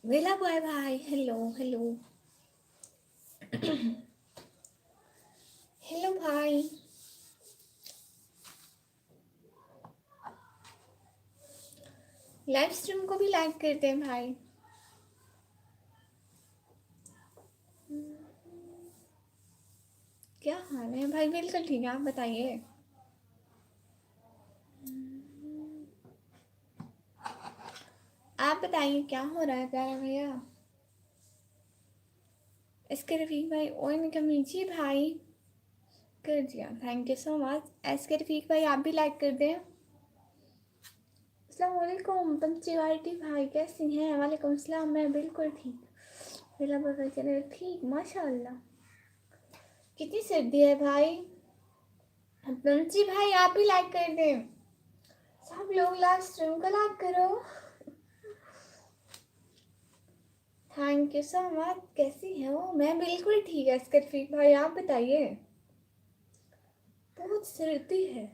वेला बॉय भाई, hello hello. Hello भाई। लाइव स्ट्रीम को भी लाइक करते हैं भाई। क्या हाल है भाई? बिल्कुल ठीक है, आप बताइए। आप बताइए क्या हो रहा है प्यारा भैया। इसके रफीक भाई, ओए निकमी जी भाई। कर दिया, थैंक यू सो मच। इसके रफीक भाई आप भी लाइक कर दें। अस्सलाम वालेकुम पंचवाइटी भाई, कैसी हैं? वालेकुम सलाम, मैं बिल्कुल ठीक। मेरा बगल चले ठीक, माशाल्लाह। कितनी सर्दी है भाई। पंची भाई आप भी लाइक कर दें। सब लोग लाइव स्ट्रीम को लाइक करो। Thank you so much. कैसी है वो? मैं बिल्कुल ठीक है इसके रफीक भाई, आप बताइए। बहुत सर्दी है।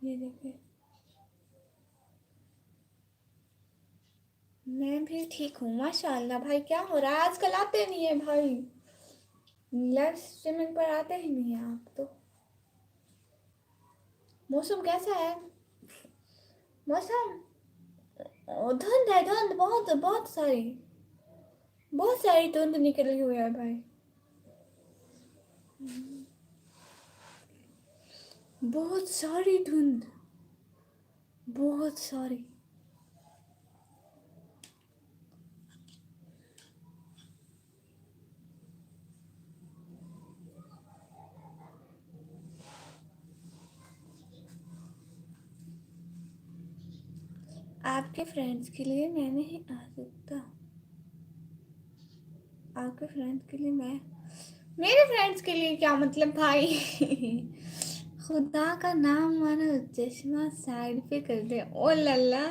ये देखिए, मैं भी ठीक हूँ माशाल्लाह। भाई क्या हो रहा है आजकल? आते नहीं है भाई, लाइव स्ट्रीमिंग पर आते ही नहीं है आप तो। मौसम कैसा है? मौसम धुंध है, धुंध बहुत बहुत सारी, बहुत सारी धुंध निकली हुई है भाई। बहुत सारी धुंध, बहुत सारी। आपके फ्रेंड्स के लिए मैं नहीं आ सकता। आपके फ्रेंड्स के लिए मैं, मेरे फ्रेंड्स के लिए क्या मतलब भाई? खुदा का नाम मानो, चश्मा साइड पे कर दे। ओ लल्ला।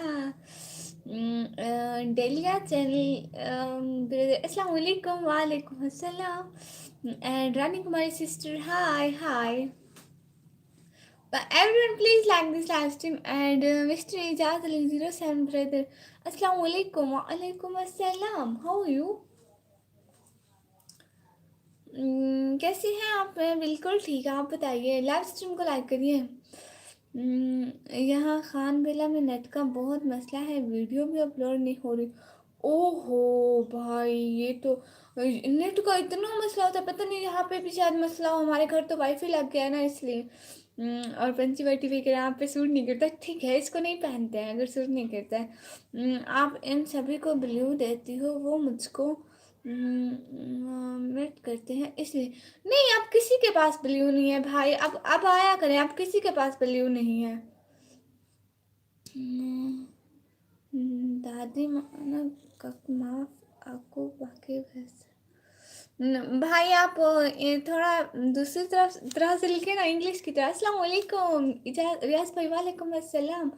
डेलिया चैनल, अस्सलाम वालेकुम। वालेकुम अस्सलाम। And Rani Kumari sister, hi hi. But everyone, please like this live stream and Mr. Ijaz Ali 07 brother. Assalamu alaikum. Wa alaikum assalam. How are you? कैसी हैं आप? मैं बिल्कुल ठीक है, आप बताइए। लाइव स्ट्रीम को लाइक करिए। यहाँ खान बेला में नेट का बहुत मसला है, वीडियो भी अपलोड नहीं हो रही। ओहो भाई, ये तो नेट का इतना मसला होता है, पता नहीं यहाँ पे भी शायद मसला हो। हमारे घर तो वाईफाई लग गया है ना, इसलिए। और पंची वाई टीवी के यहाँ पे सूट नहीं करता। ठीक है, इसको नहीं पहनते हैं अगर सूट नहीं करता है। आप इन सभी को ब्लू देती हो, वो मुझको मेट करते हैं इसलिए। नहीं, अब किसी के पास ब्लू नहीं है भाई। अब आया करें, अब किसी के पास ब्लू नहीं है। दादी माना माफ आपको बाकी वैसे। भाई आप ये थोड़ा दूसरी तरह से लिखे ना, इंग्लिश की तरह। अस्सलाम वालेकुम रियाज भाई, वालेकुम अस्सलाम।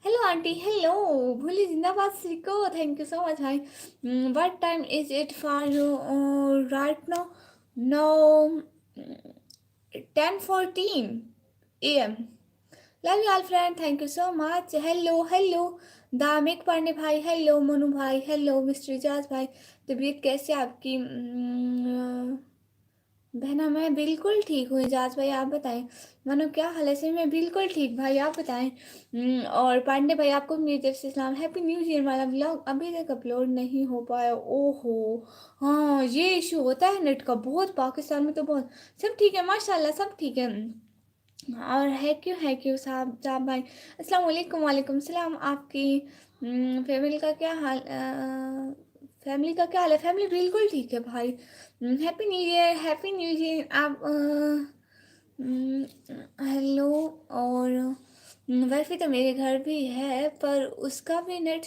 Hello aunty, hello. भूली जिंदाबाद सीखो, थैंक यू सो मच भाई। What time is it for you right now? No 10:14 AM। Love you all friend, thank you so much. Hello hello दामिक पांडे भाई, हेलो मनु भाई, हेलो मिस्टर इजाज भाई। तबीयत कैसे आपकी? बहना मैं बिल्कुल ठीक हूँ। इजाज भाई आप बताएं। मनु क्या हाल है? से मैं बिल्कुल ठीक भाई, आप बताएं। और पांडे भाई आपको मेरी तरफ से सलाम। Happy new year. वाला ब्लॉग अभी तक अपलोड नहीं हो पाया, ओहो। हाँ, ये इशू होता है नेट का बहुत, पाकिस्तान में तो बहुत। सब ठीक है माशाल्लाह, सब ठीक है। और है क्यों साहब साहब भाई। अस्सलाम वालेकुम। वालेकुम सलाम। आपकी फैमिली का क्या हाल? फैमिली का क्या हाल है? फैमिली बिल्कुल ठीक है भाई। Happy new year, happy new year. आप हेलो। और वैसे तो मेरे घर भी है, पर उसका भी नेट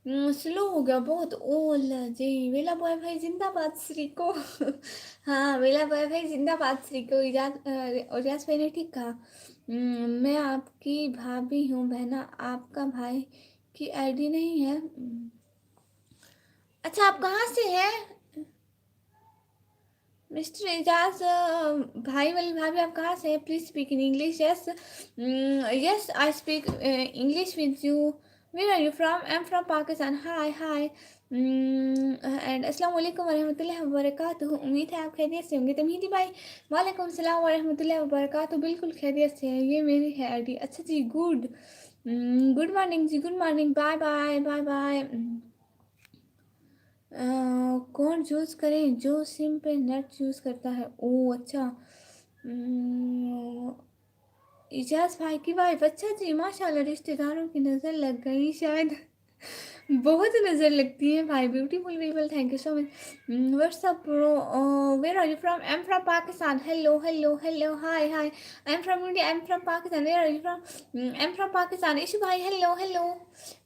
स्लो हो गया बहुत। ओला जी, वेला बॉय भाई जिंदाबाद श्री को। हाँ, वेला बॉय भाई जिंदाबाद श्री को। इजाज भाई ने ठीक कहा। मैं आपकी भाभी हूँ बहना, आपका भाई की आईडी नहीं है। अच्छा, आप कहाँ से हैं मिस्टर एजाज? भाई वाली भाभी, आप कहाँ से हैं? Please speak in English. Yes, yes I speak English with you. Where are you from? I am from Pakistan. Hi hi and अस्सलाम वालेकुम वरहमतुल्लाहि वबरकातुहू। उम्मीद है आप खैरियत से होंगे। तमहीदी भाई, वालेकुम सलाम वरहमतुल्लाहि वबरकातुहू। बिल्कुल खैरियत से है, ये मेरी है आईडी। अच्छा जी, गुड गुड मॉर्निंग जी, good morning. Bye bye bye bye. कौन चूज करें? जो सिम पे नेट यूज़ करता है। ओ अच्छा। अम्म, इजाज भाई की वाइफ। अच्छा जी, माशाल्लाह, रिश्तेदारों की नज़र लग गई शायद। बहुत नज़र लगती है भाई। Beautiful people, thank you so much. What's up bro, where are you from? I am from Pakistan. Hello hello hello, hi hi. I am from India, I am from Pakistan. Where are you from? I am from Pakistan. Ishu भाई, hello hello.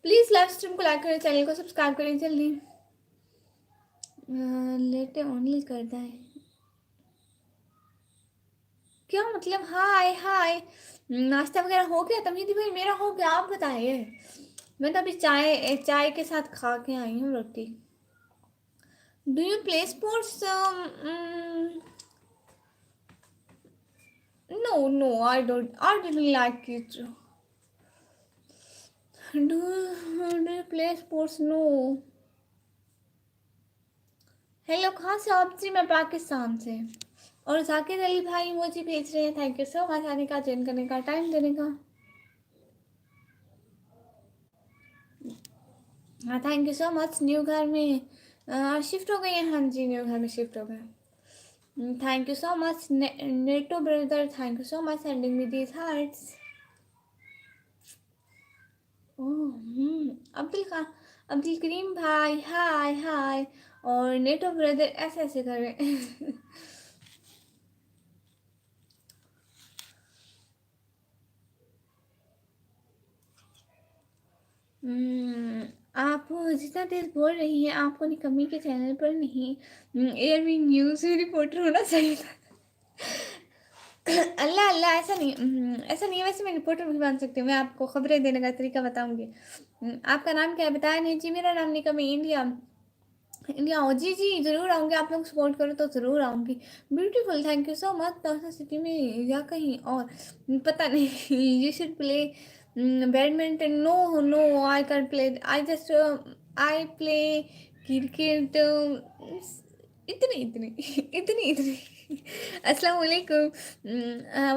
Please live stream को like करें, channel को subscribe करें जल्दी। लेटे only करता है क्या मतलब? हाय हाय। नाश्ता वगैरह हो गया? तमीदी भाई, मेरा हो गया, आप बताइए। मैं तो अभी चाय चाय के साथ खा के आई हूँ रोटी। Do you play sports? No no, I don't like it. Do you play sports? No. Hello, कहाँ से आप जी? मैं पाकिस्तान से। और जाकिर अली भाई मुझे भेज रहे हैं, थैंक यू सो मच आने का, ज्वाइन करने का, टाइम देने का। हाँ, thank you so much. New घर में शिफ्ट हो गए हैं? हाँ जी, न्यू घर में शिफ्ट हो गए। थैंक यू सो मच नेटो brother, thank you so much sending me these hearts. Abdul Khan, Abdul Karim भाई, हाय हाय। और नेटो ब्रदर ऐसे ऐसे कर रहे हैं। आप जितना तेज बोल रही हैं, आपको निकम्मी के चैनल पर नहीं, एयरबी न्यूज़ रिपोर्टर होना चाहिए था। अल्लाह अल्लाह, ऐसा नहीं, ऐसा नहीं है। वैसे मैं रिपोर्टर भी बन सकती हूँ, मैं आपको खबरें देने का तरीका बताऊंगी। आपका नाम क्या है? बताया नहीं जी। मेरा नाम निकम्मी, इंडिया। इंडिया आओ जी जी, ज़रूर आऊँगी। आप लोग सपोर्ट करो तो ज़रूर आऊँगी। Beautiful, thank you so much. Dausa city में या कहीं और, पता नहीं। You should play badminton. No no, I can play, I just I play cricket. इतनी इतनी इतनी इतनी। अस्सलाम वालेकुम।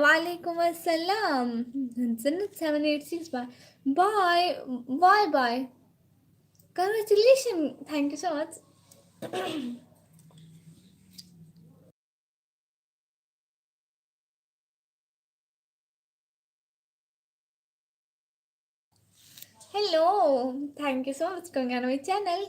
वालेकुम अस्सलाम। Jannat 786 bye bye bye bye. Congratulation, thank you so much. Hello, thank you so much for coming on my channel.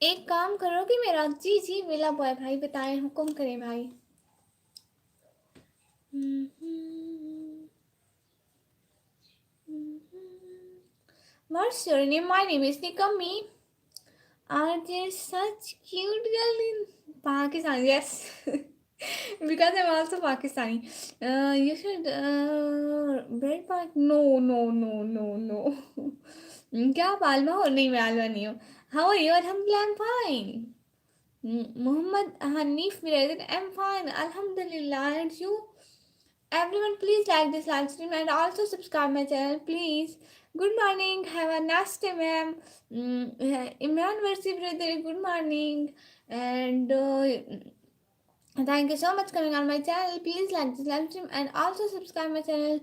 एक काम करोगे मेरा? जी जी, मिला बॉय भाई, बताएं, हुक्म करें भाई। What's your name? My name is Nikami. Are there such cute girl in Pakistan? Yes. Because I'm also Pakistani. You should bread park. No, no, no, no, no. क्या आप आलमा हो? नहीं, मैं आलमा नहीं हूँ। How are you? Alhamdulillah, I'm fine. Muhammad Hanif Miradin, I'm fine. Alhamdulillah, and you? Everyone, please like this live stream and also subscribe my channel, please. Good morning. Have a nice day, ma'am. Imran Versi brother, good morning. And thank you so much coming on my channel. Please like this live stream and also subscribe my channel.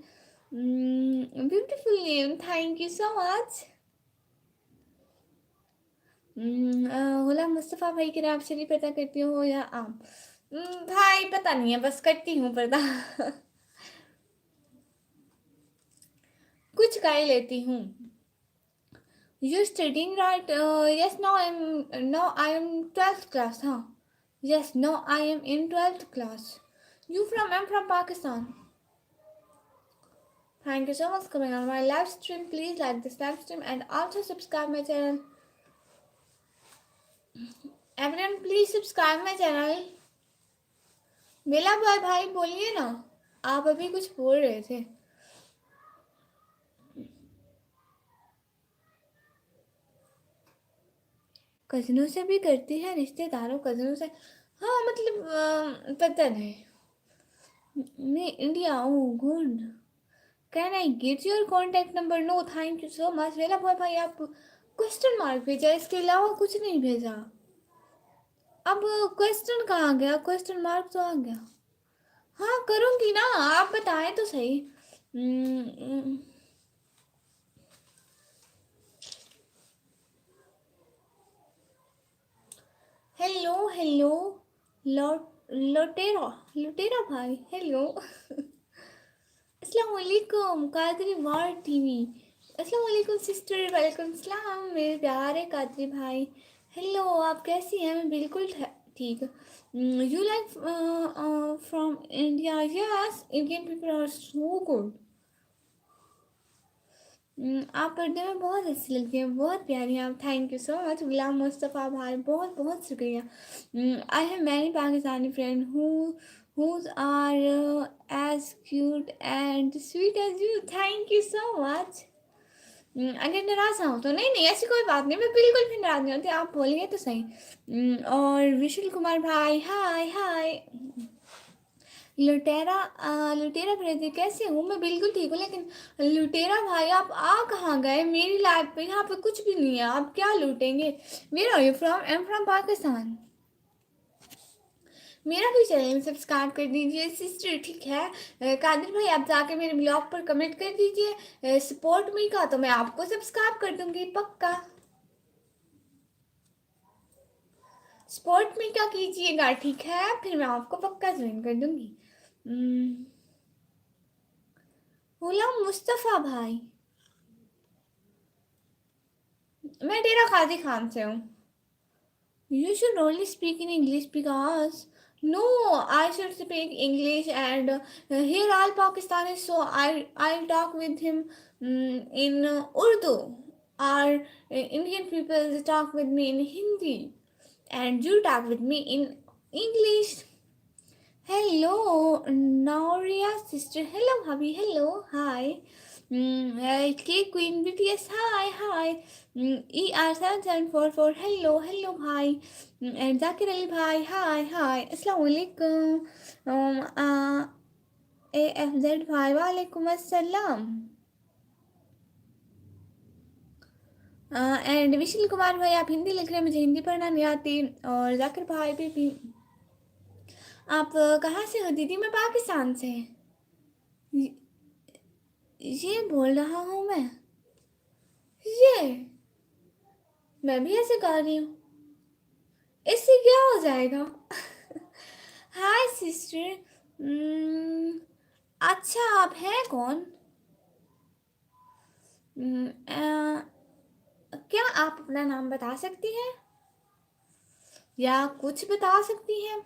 Beautiful name. Thank you so much. गुलाम मुस्तफ़ा भाई की नाम से नहीं पता करती हूँ या आम? भाई पता नहीं है, बस करती हूँ पर्दा। कुछ कर लेती हूँ। You studying right? Yes, now I am 12th class, huh? Yes, now I am in 12th class. You from? I'm from Pakistan. Thank you so much for coming on my live stream. Please like this live stream and also subscribe my channel. Everyone please subscribe my channel. Bela भाई बोलिए ना, आप अभी कुछ बोल रहे थे। कजनों से भी करती है, रिश्तेदारों कजनों से? हाँ मतलब पता नहीं। मैं इंडिया हूँ, good. Can I get your contact number? No thank you so much. Vela भाई आप क्वेश्चन मार्क भेजा, इसके अलावा कुछ नहीं भेजा। अब क्वेश्चन कहाँ गया? क्वेश्चन मार्क तो आ गया। हाँ करूँगी ना, आप बताएं तो सही। हेलो हेलो, लोटेरा लोटेरा भाई, हेलो। अस्सलाम वालेकुम कादरी वार टीवी। अस्सलाम वालेकुम सिस्टर, वेलकम सलाम मेरे प्यारे कादरी भाई। हेलो, आप कैसी हैं? मैं बिल्कुल ठीक। You like from India? Yes, Indian people are so good. आप पर्दे में बहुत अच्छी लगती हैं, बहुत प्यारी हैं आप। थैंक यू सो मच गुलाम मुस्तफ़ा भाई, बहुत बहुत शुक्रिया। I have many Pakistani friend whose are as cute and sweet as you. Thank you so much. अगर नाराज़ ना हो तो? नहीं नहीं, ऐसी कोई बात नहीं, मैं बिल्कुल भी नाराज़ नहीं होती, आप बोलिए तो सही। और विशुल कुमार भाई, हाय हाय। लुटेरा लुटेरा ब्रदर कैसे हूँ? मैं बिल्कुल ठीक हूँ, लेकिन लुटेरा भाई आप आ कहाँ गए? मेरी लाइफ पे यहाँ पे कुछ भी नहीं है, आप क्या लूटेंगे? Where are you from? I am from Pakistan. मेरा भी चैनल सब्सक्राइब कर दीजिए सिस्टर, ठीक है? कादिर भाई आप जाके मेरे ब्लॉग पर कमेंट कर दीजिए सपोर्ट मी का, तो मैं आपको सब्सक्राइब कर दूंगी पक्का। सपोर्ट मी का कीजिएगा, ठीक है? फिर मैं आपको पक्का ज्वाइन कर दूंगी। गुलाम मुस्तफ़ा भाई, मैं डेरा गाजी खान से हूँ। You should only speak in English because no, I should speak English and here all Pakistanis, so I'll talk with him in Urdu. Our Indian people talk with me in Hindi, and you talk with me in English. Hello, Nauria sister. Hello, hubby. Hello, hi. K Queen BTS. Hi, hi. ER7744. Hello, hello, hi. And Zakir Ali bhai. Hi, hi. Assalamu alaikum. AFZ bhai. Wa alaikum assalam. And Vishal Kumar भाई आप हिंदी लिख रहे हैं, मुझे हिंदी पढ़ना नहीं आती। और जाकिर भाई भी आप कहाँ से हो दीदी? मैं पाकिस्तान से। ये बोल रहा हूँ ये मैं भी ऐसे कर रही हूँ, इससे क्या हो जाएगा? हाय सिस्टर। अच्छा आप हैं कौन? क्या आप अपना नाम बता सकती हैं या कुछ बता सकती हैं?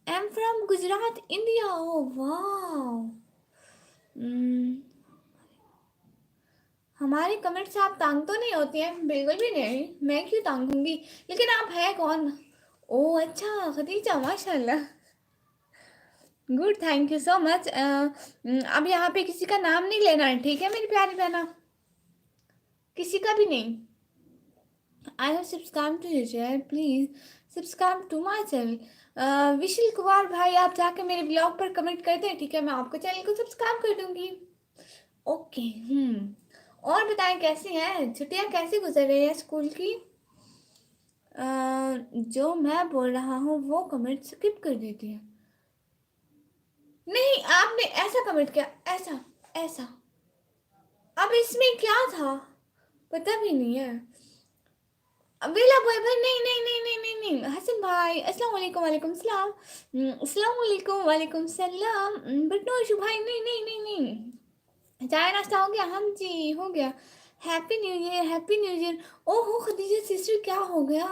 I am from Gujarat India. ओ वाह। हमारे कमेंट से आप तंग तो नहीं होती हैं? बिल्कुल भी नहीं, मैं क्यों तंग होंगी? लेकिन आप हैं कौन? ओ अच्छा, खदीजा, माशाल्लाह, good, thank you so much. अब यहाँ पे किसी का नाम नहीं लेना है, ठीक है मेरी प्यारी बहना? किसी का भी नहीं। I have subscribe to your channel, please subscribe to my channel. Vishal Kumar भाई आप जाके मेरे ब्लॉग पर कमेंट कर दें, ठीक है? मैं आपको चैनल को सब्सक्राइब कर दूंगी। ओके। और बताएं कैसी हैं? छुट्टियां कैसी गुजर रही है स्कूल की? जो मैं बोल रहा हूँ वो कमेंट स्किप कर देती है। नहीं, आपने ऐसा कमेंट किया, ऐसा ऐसा। अब इसमें क्या था पता भी नहीं है। बेला भाई भाई, नहीं नहीं नहीं नहीं नहीं नहीं। हसन भाई अस्सलाम वालेकुम, वालेकुम सलाम। अस्सलाम वालेकुम, वालेकुम सलाम। बट नो इशू भाई, नहीं नहीं नहीं नहीं। चाय नाश्ता हो गया? हाँ जी हो गया। Happy new year, happy new year. ओहो खदीजा सिस्टर क्या हो गया?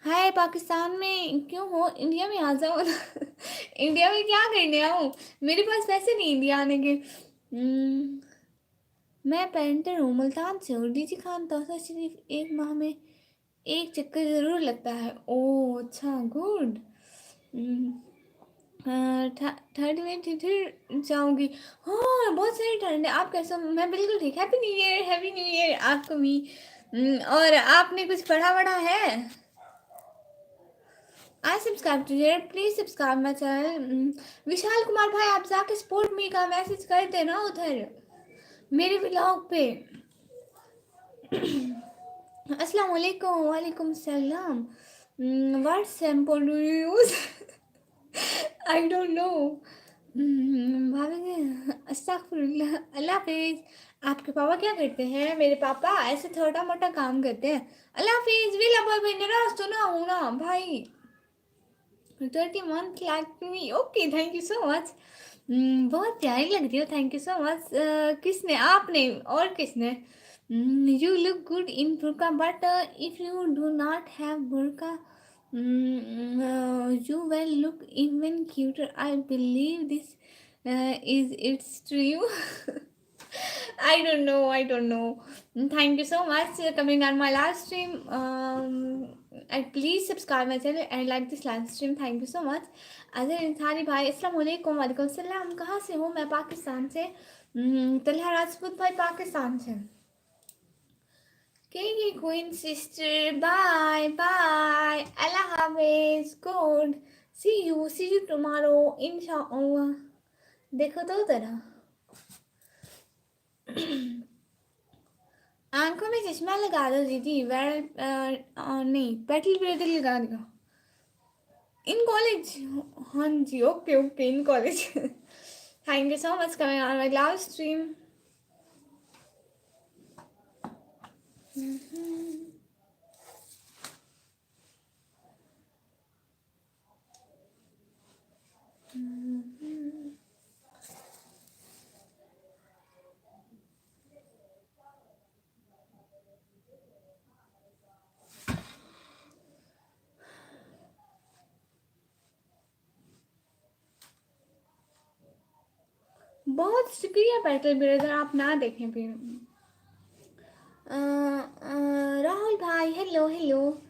हाय, पाकिस्तान में क्यों हो? इंडिया में आ जाओ ना। इंडिया में क्या करने आऊँ? मेरे पास पैसे नहीं इंडिया आने के। मैं पेंटर हूँ, मुल्तान से हूँ। डीजी खान तौसा शरीफ 1 माह में एक चक्कर ज़रूर लगता है। ओह अच्छा, गुड। 30 मिनट फिर जाऊंगी। हाँ बहुत सही ठंड है। आप कैसे हो? मैं बिल्कुल ठीक। Happy new year, happy new year आपको भी। और आपने कुछ पढ़ा वढ़ा है? I subscribe to here, please subscribe my channel. Vishal Kumar भाई आप जाके सपोर्ट मी का मैसेज कर देना उधर मेरे ब्लॉग पे। अस्सलाम वालेकुम। वालेकुम सलाम। What shampoo do you use? I don't know. भाभी अस्तगफुरुल्लाह। अल्लाह हाफिज। आपके पापा क्या करते हैं? मेरे पापा ऐसे छोटा मोटा काम करते हैं। अल्लाह हाफिज। विला बोल भाई मेरा सुना हूँ ना भाई। 30 month like me, okay thank you so much. बहुत प्यारी लग रही हो, थैंक यू सो मच। किसने? आपने और किसने? You look good in burqa but if you do not have burqa you will look even cuter. I believe this is it's true. I don't know. I don't know. Thank you so much for coming on my live stream. And please subscribe my channel and like this live stream. Thank you so much. Ajay इंसानी भाई अस्सलाम वालेकुम। वालेकुम सलाम। कहाँ से हो? मैं पाकिस्तान से। तलहा राजपूत भाई पाकिस्तान से। Kiki Queen sister, bye bye. Allah Hafiz, good. See you tomorrow, inshallah. देखो तो जरा आंखों में चश्मा लगा दो दीदी। वेल नहीं, पेटल पेटल लगा दो इन कॉलेज। हाँ जी, okay okay, in college. Thank you so much coming on my live stream. बहुत शुक्रिया पेटल ब्रदर, आप ना देखें फिर। राहुल भाई हेलो हेलो।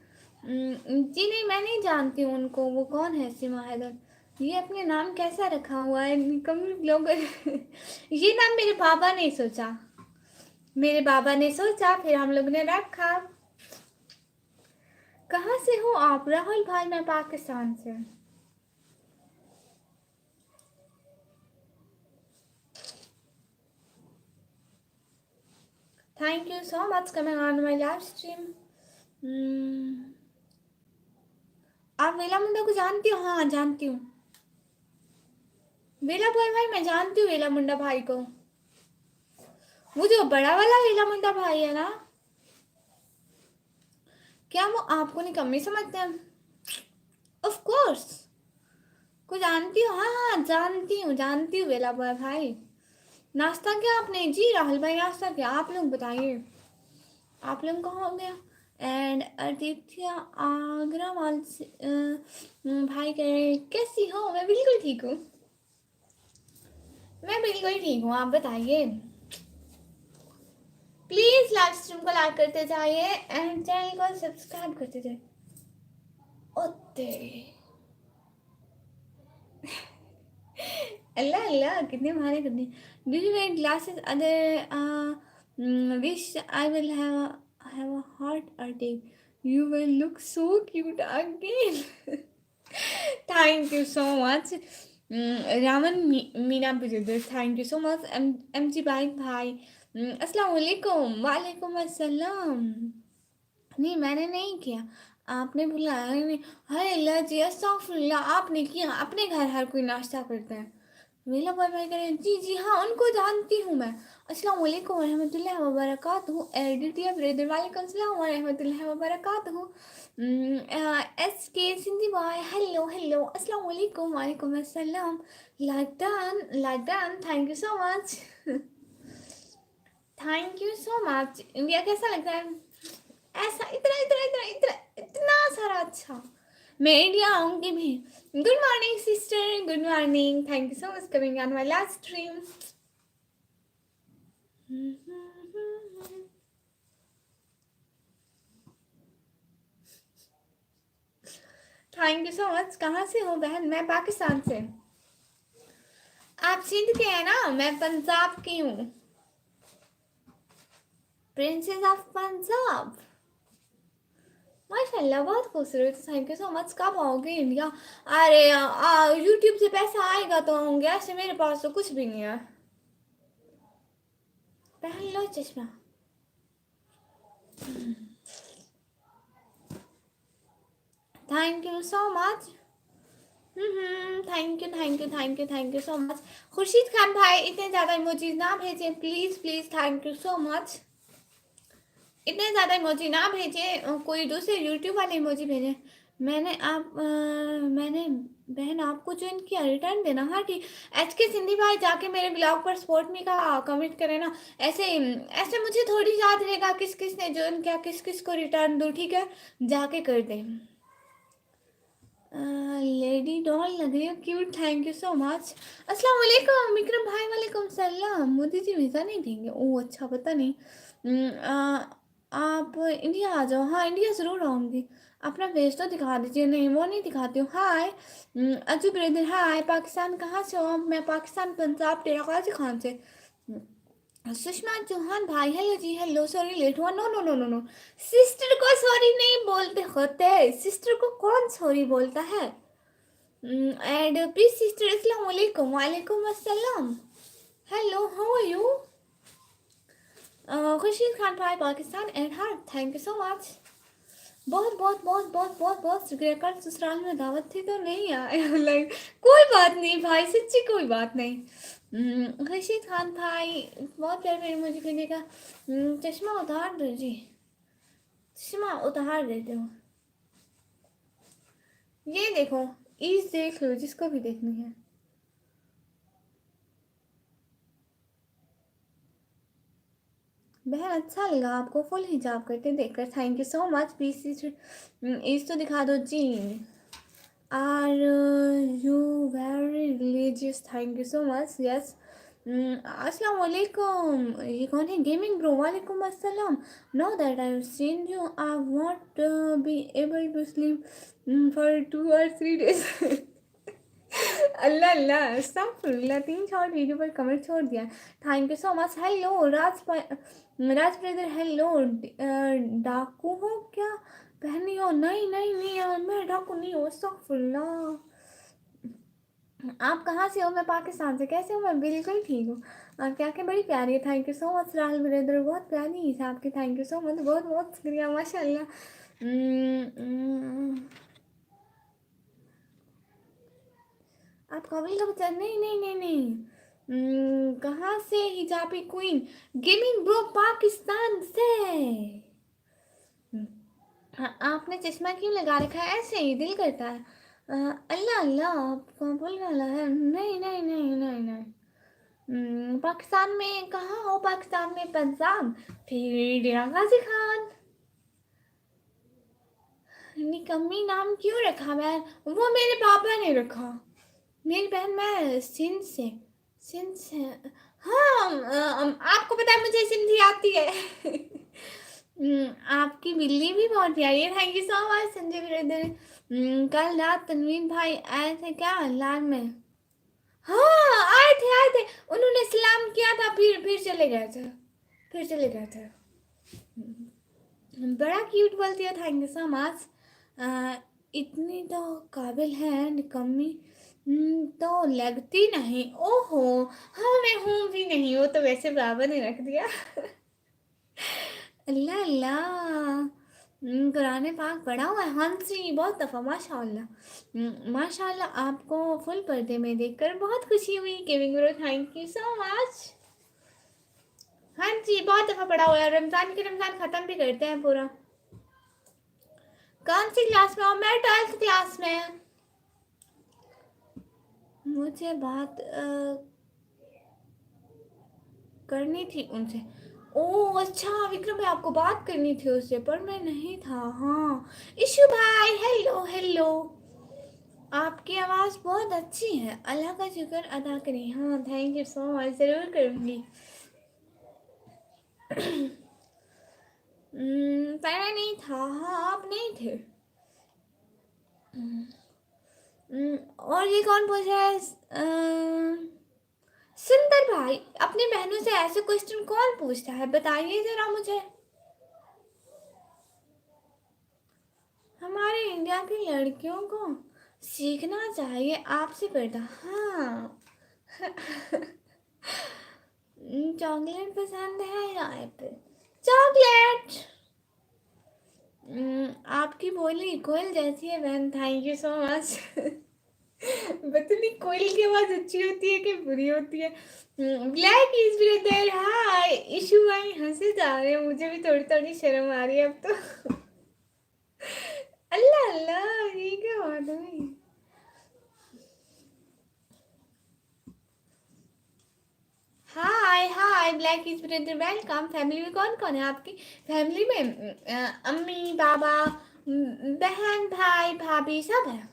जी नहीं, मैं नहीं जानती हूँ उनको। वो कौन है? सीमा हैदर। ये अपने नाम कैसा रखा हुआ है? निकम्मे लोग। ये नाम मेरे पापा ने सोचा। मेरे बाबा ने सोचा, फिर हम लोग ने रखा। कहाँ से हो आप? राहुल भाई मैं पाकिस्तान से। Thank you so much coming on my live stream. आप वेला मुंडा को जानती हो? हाँ जानती हूँ। वेला बॉय भाई मैं जानती हूँ वेला मुंडा भाई को। वो जो बड़ा वाला वेला मुंडा भाई है ना, क्या वो आपको निकम्मी समझते हैं? ऑफ कोर्स को जानती हो। हाँ हाँ जानती हूँ वेला बॉय भाई। नाश्ता क्या आपने? जी राहुल भाई नाश्ता क्या? आप लोग बताइए, आप लोग कहाँ हो गया? एंड आदित्य आगरा वाल से भाई कह रहे कैसी हो? मैं बिल्कुल ठीक हूँ। मैं बिल्कुल ठीक हूँ, आप बताइए। प्लीज लाइव स्ट्रीम को लाइक करते जाइए एंड चैनल को सब्सक्राइब करते जाइए। ओते अल्लाह अल्लाह, कितने मारे कितने। Do you wear glasses? Other wish I will have a heart attack. You will look so cute again. Thank you so much. Raman Meena brother, thank you so much. M G bike भाई अस्सलाम वालेकुम। वालेकुम अस्सलाम। नहीं मैंने नहीं किया, आपने बुलाया ही नहीं। हाय अल्लाह जी, अस्तगफुरुल्लाह। आपने किया? अपने घर हर कोई नाश्ता करता है। मेला बॉय भाई करें जी जी हाँ, उनको जानती हूँ मैं। अस्सलाम वालेकुम रहमतुल्लाहि व बरकातहू। एडिटिया ब्रदर वालेकुम सलाम व रहमतुल्लाहि व बरकातहू। एस के सिंधी बॉय हेलो हेलो। अस्सलाम वालेकुम। वालेकुम अस्सलाम। Like done, thank you so much. Thank you so much. India कैसा लगता है? ऐसा इतना इतना इतना इतना इतना सारा अच्छा। मैं इंडिया आऊंगी भी। Good morning sister, good morning. Thank you so much coming on my last stream. Thank you so much. कहाँ से हो बहन? मैं पाकिस्तान से। आप सिंध के हैं ना? मैं पंजाब की हूँ। Princess of Punjab. माशाल्लाह बहुत खूबसूरत। Thank you so much. कब आओगे इंडिया? अरे यूट्यूब से पैसा आएगा तो आऊँगे, ऐसे मेरे पास तो कुछ भी नहीं है। पहन लो चश्मा। Thank you so much. Thank you thank you thank you thank you so much. Khurshid Khan भाई इतने ज़्यादा इमोजीज ना भेजें please please. Thank you so much. इतने ज़्यादा इमोजी ना भेजें, कोई दूसरे यूट्यूब वाले इमोजी भेजें। मैंने बहन आपको ज्वाइन किया, रिटर्न देना। हाँ ठीक। एच के सिंधी भाई जाके मेरे ब्लॉग पर सपोर्ट मी का कमेंट करें ना। ऐसे ऐसे मुझे थोड़ी याद रहेगा किस किस ने ज्वाइन किया, किस किस को रिटर्न दूँ। ठीक है, जाके कर दें। लेडी डॉल लग रही हो cute. Thank you so much. अस्सलाम वालेकुम विक्रम भाई। वालेकुम सलाम। मोदी जी वीज़ा नहीं देंगे? ओह अच्छा, पता नहीं। आप इंडिया आ जाओ। हाँ इंडिया ज़रूर आऊँगी। अपना फेस तो दिखा दीजिए। नहीं वो नहीं दिखाती हूँ। हाय अजू ब्रदर। हाय पाकिस्तान कहाँ से हो? मैं पाकिस्तान पंजाब टेरा गाजी खान से। सुषमा चौहान भाई hello ji. Hello, sorry late हुआ। No no no no no, sister को सॉरी नहीं बोलते होते। सिस्टर को कौन सॉरी बोलता है? एंड प्लीज सिस्टर अस्सलाम वालेकुम। वालेकुम अस्सलाम। Hello how are you? Khurshid Khan भाई Pakistan and heart thank you so much. बहुत बहुत बहुत बहुत बहुत बहुत शुक्रिया। कल ससुराल में दावत थी तो नहीं आए। लाइक कोई बात नहीं भाई, सच्ची कोई बात नहीं। खुर्शीद खान भाई बहुत प्यार प्यार मुझे कहने का। चश्मा उतार दो जी, चश्मा उतार देते हो। ये देखो, ईज देख लो जिसको भी देखनी है। बहन अच्छा लगा आपको फुल हिजाब करते देखकर। Thank you so much. Please ईज तो दिखा दो जी। Are you very religious? Thank you so much. Yes. अस्सलाम वालेकुम। ये कौन है? Gaming bro. वालेकुम अस्सलाम। No that I have seen you. I won't be able to sleep for 2 or 3 days। अल्लाह अल्लाह अस्तगफुरुल्लाह। 3 शॉर्ट वीडियो पर कमेंट छोड़ दिया। Thank you so much. Hello Raj brother. Hello डाकू हो क्या? पहनी हो? नहीं नहीं नहीं यार, मैं डाकू नहीं हूँ। अस्तगफुरुल्लाह। आप कहाँ से हो? मैं पाकिस्तान से। कैसे हो? मैं बिल्कुल ठीक हूँ। आपकी आंखें बड़ी प्यारी है। Thank you so much Rahul brother. बहुत प्यारी है आपकी। Thank you so much. बहुत बहुत शुक्रिया माशाल्लाह। आप काबिल का बच्चा? नहीं नहीं नहीं नहीं। कहाँ से? हिजाबी क्वीन गेमिंग ब्रो पाकिस्तान से। हाँ, आपने चश्मा क्यों लगा रखा है? ऐसे ही दिल करता है। अल्लाह अल्लाह, आप काबुल वाला है? नहीं नहीं नहीं नहीं नहीं। पाकिस्तान में कहाँ हो? पाकिस्तान में पंजाब, फिर डेरा गाजी खान। निकम्मी नाम क्यों रखा? मैं वो मेरे पापा ने रखा। मेरी बहन, मैं सिंध से। सिंध से। हाँ आपको पता है मुझे सिंधी आती है। आपकी बिल्ली भी बहुत प्यारी है। Thank you so much Sanjay brother. कल रात तनवीर भाई आए थे क्या लाल में? हाँ आए थे। उन्होंने सलाम किया था, फिर चले गए थे। फिर चले गए थे। बड़ा क्यूट बोलती है। Thank you so much. इतनी तो काबिल है निकम्मी। तो लगती नहीं। ओहो, हाँ मैं हूँ भी नहीं, वो तो वैसे बराबर ने रख दिया। अल्लाह अल्लाह। कुरान पाक पढ़ा हुआ है? हाँ जी बहुत दफ़ा माशाल्लाह। माशाल्लाह आपको फुल पर्दे में देखकर बहुत खुशी हुई। Gaming bro thank you so much. हाँ जी बहुत दफ़ा पढ़ा हुआ है। रमज़ान ख़त्म भी करते हैं पूरा। कौन सी क्लास में हो? मैं 12th क्लास में। मुझे बात करनी थी उनसे। ओह अच्छा विक्रम भाई, आपको बात करनी थी उससे, पर मैं नहीं था। हाँ इशू भाई हेलो हेलो। आपकी आवाज़ बहुत अच्छी है। अल्लाह का शुक्र अदा करें। हाँ थैंक यू सो मच, ज़रूर करूँगी। पर मैं नहीं था। हाँ आप नहीं थे। और ये कौन पूछ रहा है? सुंदर भाई, अपनी बहनों से ऐसे क्वेश्चन कौन पूछता है, बताइए जरा मुझे। हमारे इंडिया की लड़कियों को सीखना चाहिए आपसे पर्दा। हाँ। चॉकलेट पसंद है या एप्पल? चॉकलेट। आपकी बोली कोयल जैसी है बहन, थैंक यू सो मच। बतनी कोयल की आवाज अच्छी होती है कि बुरी होती है? Black is brother, hi issue भाई, हंसे जा रहे हैं, मुझे भी थोड़ी थोड़ी शर्म आ रही है अब तो। अल्लाह अल्लाह, ये क्या बात हुई? Hi hi black is brother, welcome. Family में कौन कौन है आपकी? फैमिली में अम्मी बाबा, बहन भाई भाभी सब है।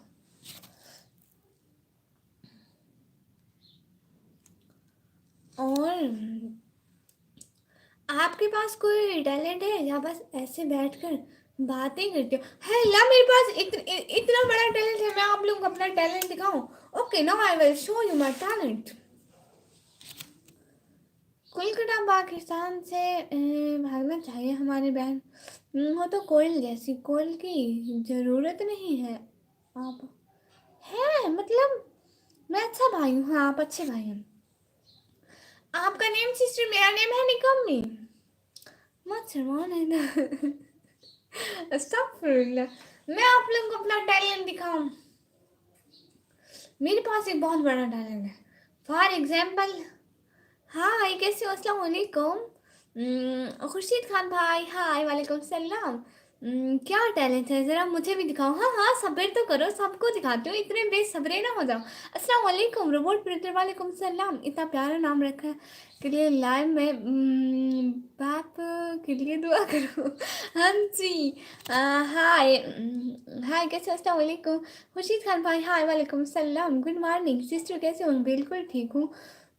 और आपके पास कोई टैलेंट है या बस ऐसे बैठकर बातें करते हो? है ला, मेरे पास इतना बड़ा टैलेंट है, मैं आप लोगों को अपना टैलेंट दिखाऊं? Okay, now I will show you my talent. Kolkata Pakistan से भागना चाहिए हमारी बहन। वो तो कोयल जैसी, कोयल की जरूरत नहीं है। आप है मतलब, मैं अच्छा भाई हूँ, हाँ आप अच्छे भाई हैं। आपका नेम सिस्टर, मेरा नेम है निकम्मी। मत शर्माओ ना। अस्तगफुरुल्लाह। मैं आप लोगों को अपना टैलेंट दिखाऊं? मेरे पास एक बहुत बड़ा टैलेंट है। फॉर एग्जाम्पल, हाय कैसे हो, अस्सलाम वालेकुम। खुर्शीद खान भाई, हाय वालेकुम सलाम। क्या टैलेंट है, ज़रा मुझे भी दिखाओ। हाँ हाँ, सब्र तो करो, सबको दिखाती हूँ, इतने बेसब्रे ना हो जाओ। अस्सलाम वालेकुम रोबोट ब्रदर, वालेकुम सलाम। इतना प्यारा नाम रखा है के लिए लाइव में बाप के लिए दुआ करो। हाँ जी। हाय हाय कैसे हो, अस्सलाम वालेकुम। खुर्शीद खान भाई, हाय वालेकुम सलाम, गुड मॉर्निंग सिस्टर, कैसे हो? बिल्कुल ठीक हूँ।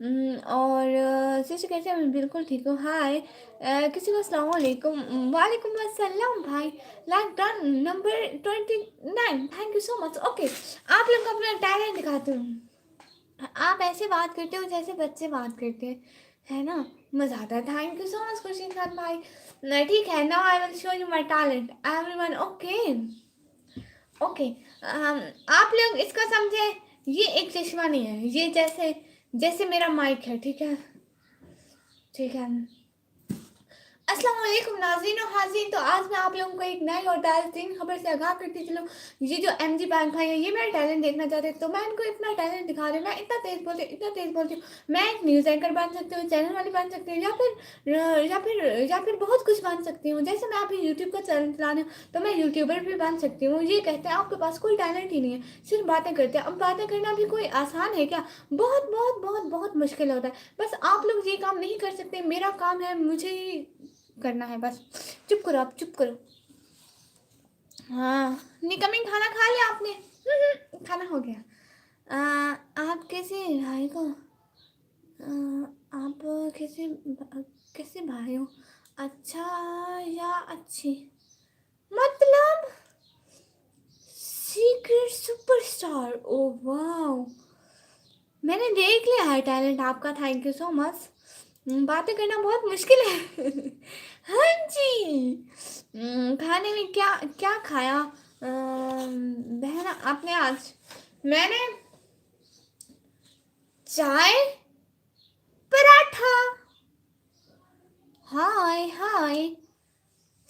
और सिस्टर कैसे हैं? मैं बिल्कुल ठीक हूँ। हाय किसी को अस्सलाम वालेकुम। वालेकुम अस्सलाम भाई। Like done number 29, thank you so much. Okay, आप लोग को अपना टैलेंट दिखाते हूँ। आप ऐसे बात करते हो जैसे बच्चे बात करते हैं, है ना? मज़ा आता है। थैंक यू सो मच खुशी खान भाई। ठीक है, now I will show you my talent everyone. Okay okay, आप लोग इसका समझे, ये एक चश्मा नहीं है, ये जैसे जैसे मेरा माइक है, ठीक है? ठीक है। अस्सलाम वालेकुम नाज़रीन और हाज़रीन, तो आज मैं आप लोगों को एक नई और ताज़ा खबर से आगाह करती चलूँ। ये जो एमजी बैंक भाई है, ये मेरा टैलेंट देखना चाहते हैं, तो मैं इनको अपना टैलेंट दिखा रही हूँ। मैं इतना तेज़ बोलती हूँ, इतना तेज़ बोलती हूँ। मैं एक न्यूज़ एंकर बन सकती हूँ, चैनल वाली बन सकती हूँ, या फिर बहुत कुछ बन सकती हूँ। जैसे मैं अभी यूट्यूब का चैनल चला रही हूँ, तो मैं यूट्यूबर भी बन सकती हूँ। ये कहते हैं आपके पास कोई टैलेंट ही नहीं है, सिर्फ बातें करते हैं। अब बातें करना भी कोई आसान है क्या? बहुत बहुत बहुत बहुत मुश्किल होता है। बस आप लोग ये काम नहीं कर सकते, मेरा काम है, मुझे ही करना है बस। चुप करो, आप चुप करो। हाँ, निकमिंग खाना खा लिया आपने? खाना हो गया। आप कैसे भाई को आप कैसे कैसे भाई हो? अच्छा या अच्छी? मतलब सीक्रेट सुपरस्टार, ओ वाह, मैंने देख लिया है टैलेंट आपका, थैंक यू सो मच। बातें करना बहुत मुश्किल है। हाँ जी। खाने में क्या क्या खाया बहन आपने आज? मैंने चाय, पराठा। हाय हाय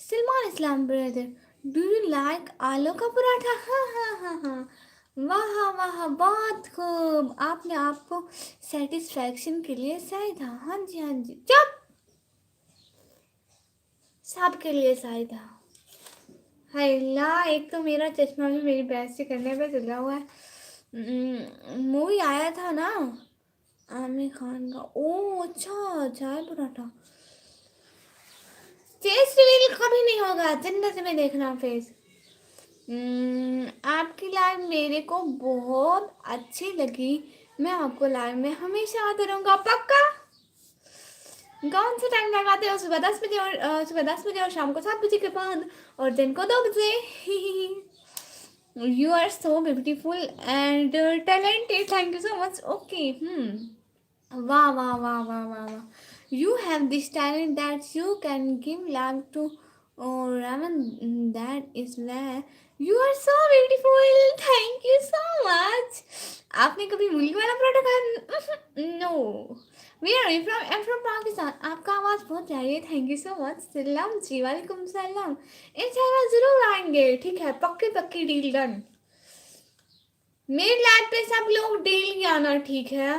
सलमान इस्लाम ब्रदर, डू यू लाइक आलू का पराठा? हाँ हाँ हाँ हाँ, वाह वाह, बहुत खूब, आपने आपको सेटिस्फैक्शन के लिए सही था। हाँ जी हाँ जी, चुप, सबके लिए सही था। हल्ला, एक तो मेरा चश्मा भी मेरी बेइज्जती करने पे चला हुआ है। मूवी आया था ना आमिर खान का, ओ अच्छा, चाय पराठा। फेस रिवील कभी नहीं होगा जिंदगी में, देखना फेस। आपकी लाइव मेरे को बहुत अच्छी लगी, मैं आपको लाइव में हमेशा आते रहूँगा, पक्का। कौन सा टाइम लगाते हो? सुबह 10 बजे और सुबह 10 बजे और शाम को 7 बजे के बाद, और दिन को 2 बजे। You are so beautiful and talented. Thank you so much. Okay. Wow, wow, wow, wow, wow, wow. You have this talent that you can give life to. Oh, Raman, that is where you are so beautiful. Thank you so much. आपने कभी मूली वाला पराठा खाया? No. Where are you from? I'm from Pakistan. आपका आवाज़ बहुत प्यारी है. Thank you so much. सलाम जी, वालेकुम सलाम. इंशाल्लाह जरूर आएंगे. ठीक है, पक्की पक्की डील डन. मेरे लैब पे सब लोग डेली आना, ठीक है.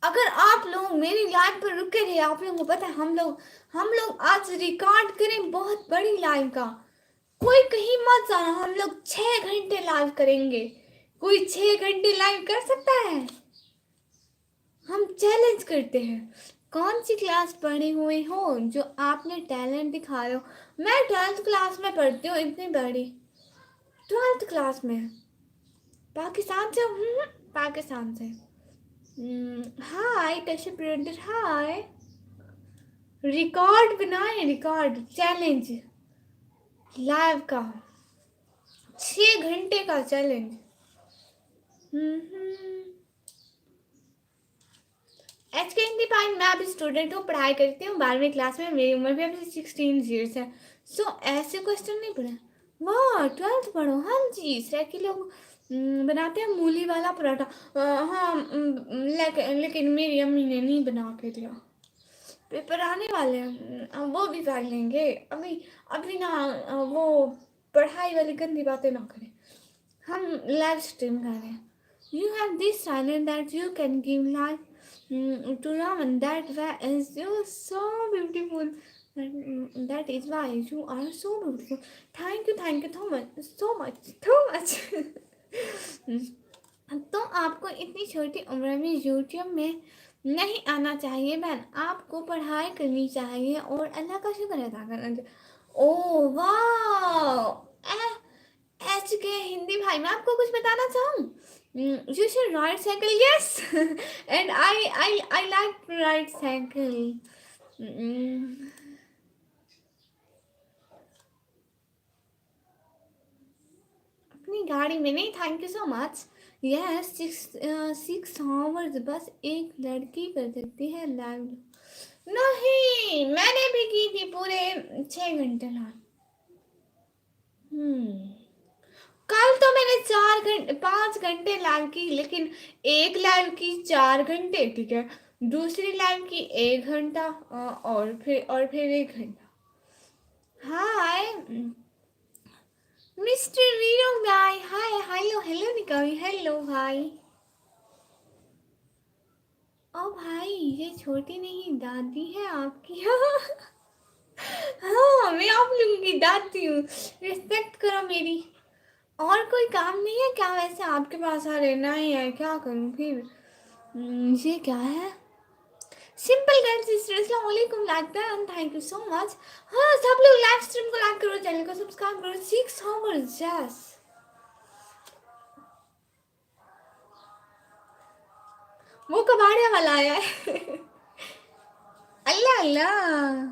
अगर आप लोग मेरी लाइव पर रुके रहे, आप लोगों को पता है हम लोग आज रिकॉर्ड करें बहुत बड़ी लाइव का. कोई कहीं मत जाना, हम लोग 6 घंटे लाइव करेंगे. कोई 6 घंटे लाइव कर सकता है? हम चैलेंज करते हैं. कौन सी क्लास पढ़े हुए हो जो आपने टैलेंट दिखा रहे हो? मैं 12th क्लास में पढ़ती हूँ, इतनी बड़ी 12th क्लास में. पाकिस्तान से हूँ. पाकिस्तान से. हाय कश्यप ब्रदर, हाय. रिकॉर्ड बनाए, रिकॉर्ड चैलेंज लाइव का 6 घंटे का चैलेंज. एच के हिंदी पाइन. मैं अभी स्टूडेंट हूँ, पढ़ाई करती हूँ 12वीं क्लास में. मेरी उम्र भी अभी 16 ईयर्स है. सो ऐसे क्वेश्चन नहीं पढ़े. वाह 12th पढ़ो. हाँ जी, सैकी लोग बनाते हैं मूली वाला पराठा. हाँ लेकिन मेरी अम्मी ने नहीं बना के दिया. पेपर आने वाले हैं, वो भी कर लेंगे. अभी अभी ना वो पढ़ाई वाली गंदी बातें ना करें. हम लाइव स्ट्रीम कर रहे हैं. You have this talent that you can give life to Raman. That is you so beautiful. That is why you are so beautiful. Thank you so much so much so much. तो आपको इतनी छोटी उम्र में YouTube में नहीं आना चाहिए बहन. आपको पढ़ाई करनी चाहिए और अल्लाह का शुक्र अदा करना चाहिए. ओ वाह. एच के हिंदी भाई, मैं आपको कुछ बताना चाहूँ. You should ride cycle. Yes and I like to ride cycle. अपनी गाड़ी में नहीं. Thank you so much. Yes 6 hours बस एक लड़की कर सकती है लाइव. नहीं, मैंने भी की थी पूरे 6 घंटे लाइव. कल तो मैंने 4 घंटे 5 घंटे लाइव की, लेकिन एक लाइव की 4 घंटे, ठीक है. दूसरी लाइव की 1 घंटा और फिर 1 घंटा. हाय मिस्टर वीरो भाई. हाय हेलो हेलो निकाली. हेलो भाई. ओ भाई, ये छोटी नहीं दादी है आपकी. हाँ, मैं आप लोगों की दादी हूँ. रिस्पेक्ट करो मेरी. और कोई काम नहीं है क्या वैसे आपके पास? रहना ही है, क्या करूँ फिर. ये क्या है? Simple girl sister. अस्सलाम वालेकुम. लगता है. Thank you so much. हाँ, सब लोग लाइव स्ट्रीम को लाइक करो, चैनल को सब्सक्राइब करो. 6 आवर्स यस. वो कबाड़िया वाला आया है. अल्लाह अल्लाह.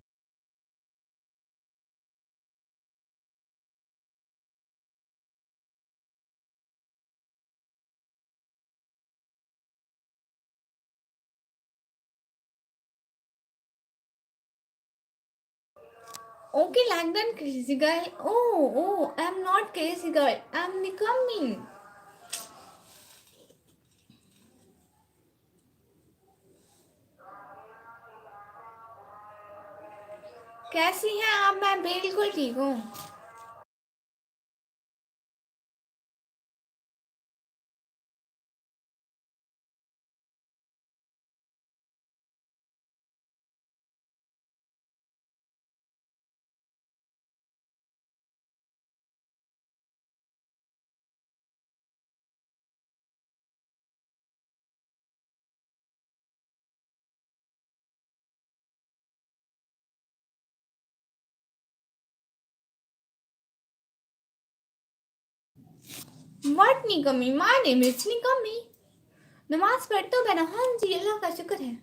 Okay, like that crazy girl. Oh, I'm not crazy girl. I'm becoming. कैसी हैं आप? मैं बिल्कुल ठीक हूँ. What निकमी? My name is निकमी. नमाज पढ़ते हो बहना? हाँ जी, अल्लाह का शुक्र है.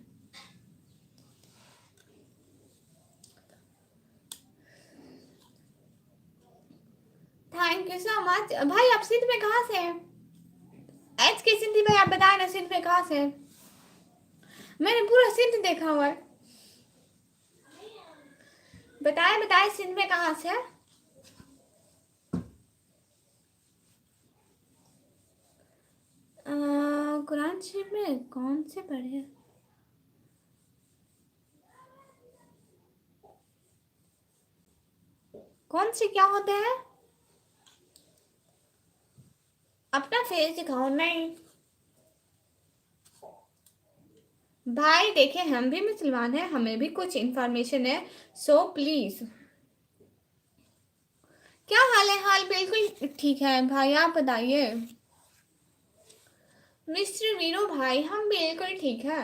थैंक यू सो मच भाई। आप सिंध में कहाँ से हैं? एच के सिंधी भाई, आप बताए ना सिंध में कहाँ से हैं? मैंने पूरा सिंध देखा हुआ है। बताए बताए सिंध में कहाँ से है? कुरान शरीफ में कौन से पढ़े हैं? कौन से क्या होते हैं? अपना फेस दिखाओ। नहीं भाई देखे, हम भी मुसलमान हैं, हमें भी कुछ इंफॉर्मेशन है, सो प्लीज। क्या हाल है? हाल बिल्कुल ठीक है भाई, आप बताइए। मिस्टर वीरो भाई, हम बिल्कुल ठीक है।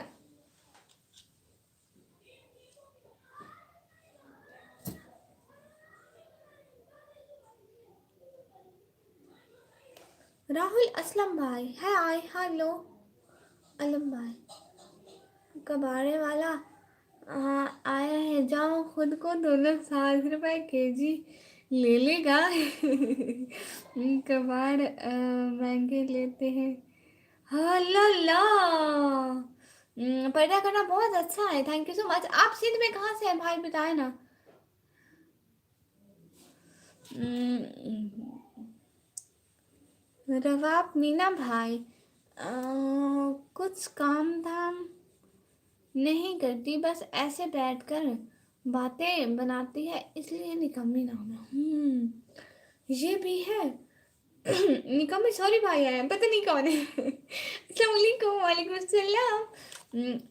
राहुल असलम भाई, हाय हेलो। अलम भाई कबाड़े वाला आया है, जाओ खुद को 260 रुपए केजी ले लेगा। कबाड़ महंगे लेते हैं। ला ला पैदा करना बहुत अच्छा है, थैंक यू सो मच। आप सिंध में कहाँ से हैं भाई, बताए ना। रवाब मीना भाई, कुछ काम धाम नहीं करती, बस ऐसे बैठकर बातें बनाती है, इसलिए निकम्मी नाम है। ये भी है। निकम्मी सॉरी भाई आया, पता नहीं कौन है। अस्सलाम वालेकुम। वालेकुम अस्सलाम।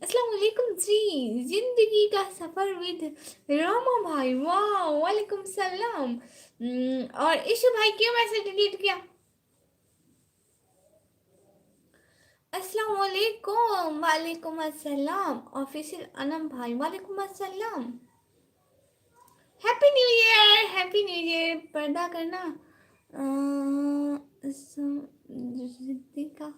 अस्सलाम वालेकुम जी। जिंदगी का सफर विद रामा भाई, वाह वालेकुम सलाम। और इशू भाई क्यों मैसेज डिलीट किया? अस्सलाम वालेकुम। वालेकुम अस्सलाम। ऑफिशियल अनम भाई, वालेकुम अस्सलाम। Happy new year, happy new year. पर्दा करना का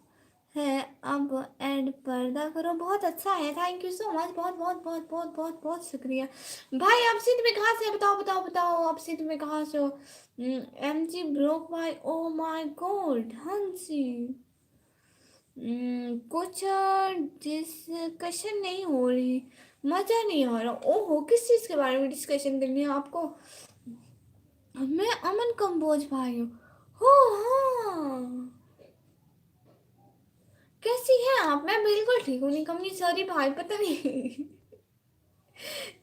है, अब एड पर्दा करो, बहुत अच्छा है, थैंक यू सो मच, बहुत बहुत बहुत बहुत बहुत बहुत शुक्रिया भाई। आप सिंध में कहाँ से? बताओ बताओ बताओ, आप सिंध में कहाँ से हो? एम जी ब्रोक भाई, ओ माय गॉड, हाँ जी। कुछ डिस्कशन नहीं हो रही, मजा नहीं आ रहा। ओहो, किस चीज के बारे में डिस्कशन करनी है आपको? मैं अमन कंबोज भाई हूँ। हो हाँ, कैसी हैं आप? मैं बिल्कुल ठीक हूँ। निकम्मी सॉरी भाई, पता नहीं।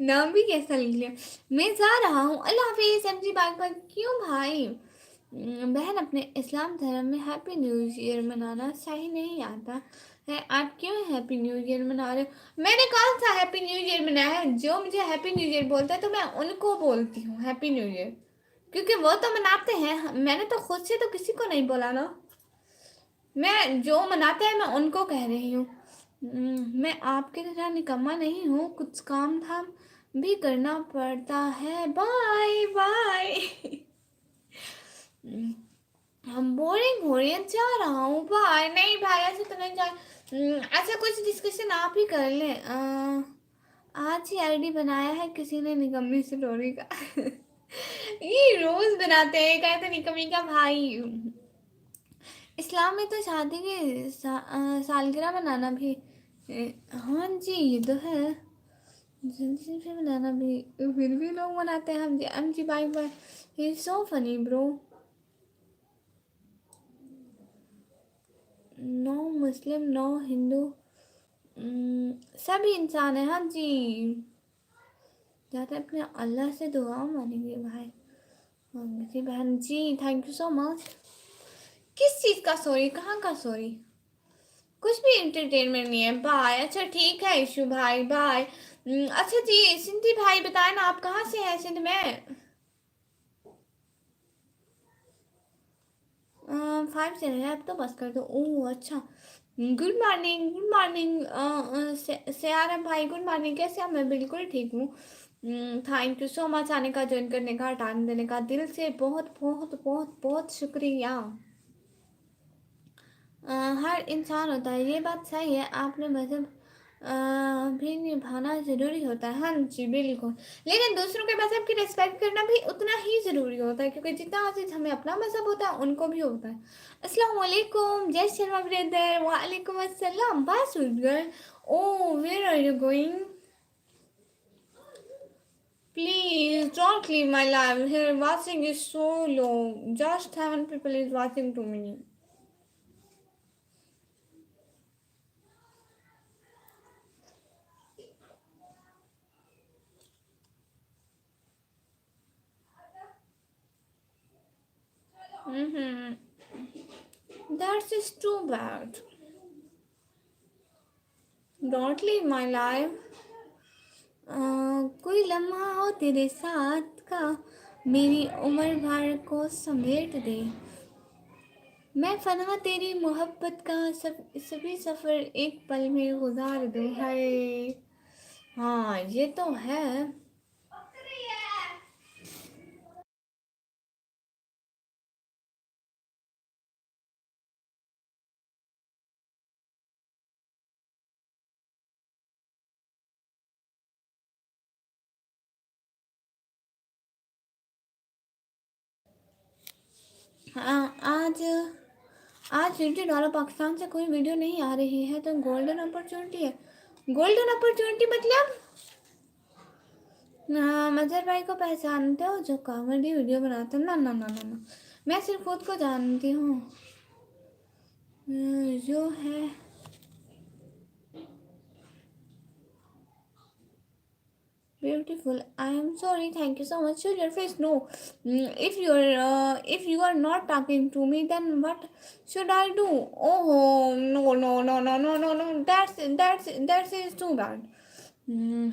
नाम भी कैसा लिख लिया। मैं जा रहा हूँ, अल्लाह हाफिज। एमजी बाग पर क्यों भाई? बहन, अपने इस्लाम धर्म में हैप्पी न्यू ईयर मनाना सही नहीं आता है, आप क्यों हैप्पी न्यू ईयर मना रहे हो? मैंने कौन सा हैप्पी न्यू ईयर मनाया है? जो मुझे हैप्पी न्यू ईयर बोलता है तो मैं उनको बोलती हूँ हैप्पी न्यू ईयर, क्योंकि वो तो मनाते हैं, मैंने तो खुद से तो किसी को नहीं बोला ना। मैं जो मनाते हैं मैं उनको कह रही हूँ। मैं आपकी तरह निकम्मा नहीं हूँ, कुछ काम धाम भी करना पड़ता है। Bye bye. हम बोरिंग हो रही है, जा रहा हूँ बाय। नहीं भाई, ऐसे तो नहीं जा। अच्छा कुछ डिस्कशन आप ही कर लें। आज ही आईडी बनाया है किसी ने, निकम्मी स्टोरी का। ये रोज बनाते हैं, कहते निकम्मी का भाई। इस्लाम में तो शादी की सालगिरह मनाना भी हाँ जी ये तो है, जिंदगी से मनाना भी, फिर भी लोग मनाते हैं। हम जी bye bye, he so funny bro. No Muslim no Hindu, सभी इंसान है। हाँ जी, जाते अपने अल्लाह से दुआ मानेंगे भाई। मेरी बहन जी, थैंक यू सो मच। किस चीज़ का सॉरी, कहाँ का सॉरी? कुछ भी इंटरटेनमेंट नहीं है। बाय। अच्छा ठीक है इशू भाई, बाय। अच्छा जी सिंधी भाई, बताए ना आप कहाँ से हैं सिंध में? 5 से है, अब तो बस कर दो। ओह अच्छा, good morning good morning. Siyaram भाई गुड मॉर्निंग, कैसे आप? मैं बिल्कुल ठीक हूँ। थैंक यू सो मच आने का, ज्वाइन करने का, टाइम देने का, दिल से बहुत बहुत बहुत बहुत शुक्रिया। हर इंसान होता है, ये बात सही है। आपने मजहब भी निभाना ज़रूरी होता है। हाँ जी, बिल्कुल। लेकिन दूसरों के मज़हब की रिस्पेक्ट करना भी उतना ही ज़रूरी होता है, क्योंकि जितना अज़ीज़ हमें अपना मज़हब होता है, उनको भी होता है। अस्सलाम वालेकुम, जय शर्मा ब्रदर, वालेकुम अस्सलाम, bye sweet girl. Oh, where are you going? Please don't leave my live. Here watching is so low. Just 7 people is watching to me. Mm-hmm. That's just too bad. Don't leave my live. कोई लम्हा हो तेरे साथ का, मेरी उम्र भर को समेट दे। मैं फना तेरी मोहब्बत का, सभी सफ़र एक पल में गुजार दे। हाय, हाँ ये तो है। हाँ, आज $20 पाकिस्तान से कोई वीडियो नहीं आ रही है, तो गोल्डन अपॉर्चुनिटी है। गोल्डन अपॉर्चुनिटी मतलब मजहर भाई को पहचानते हो, जो कॉमेडी वीडियो बनाते हैं? ना ना ना ना ना, मैं सिर्फ खुद को जानती हूँ। जो है beautiful. I am sorry, thank you so much. Show your face. No. If you are not talking to me, then what should I do? Oh no no no no no no no, that's is too bad.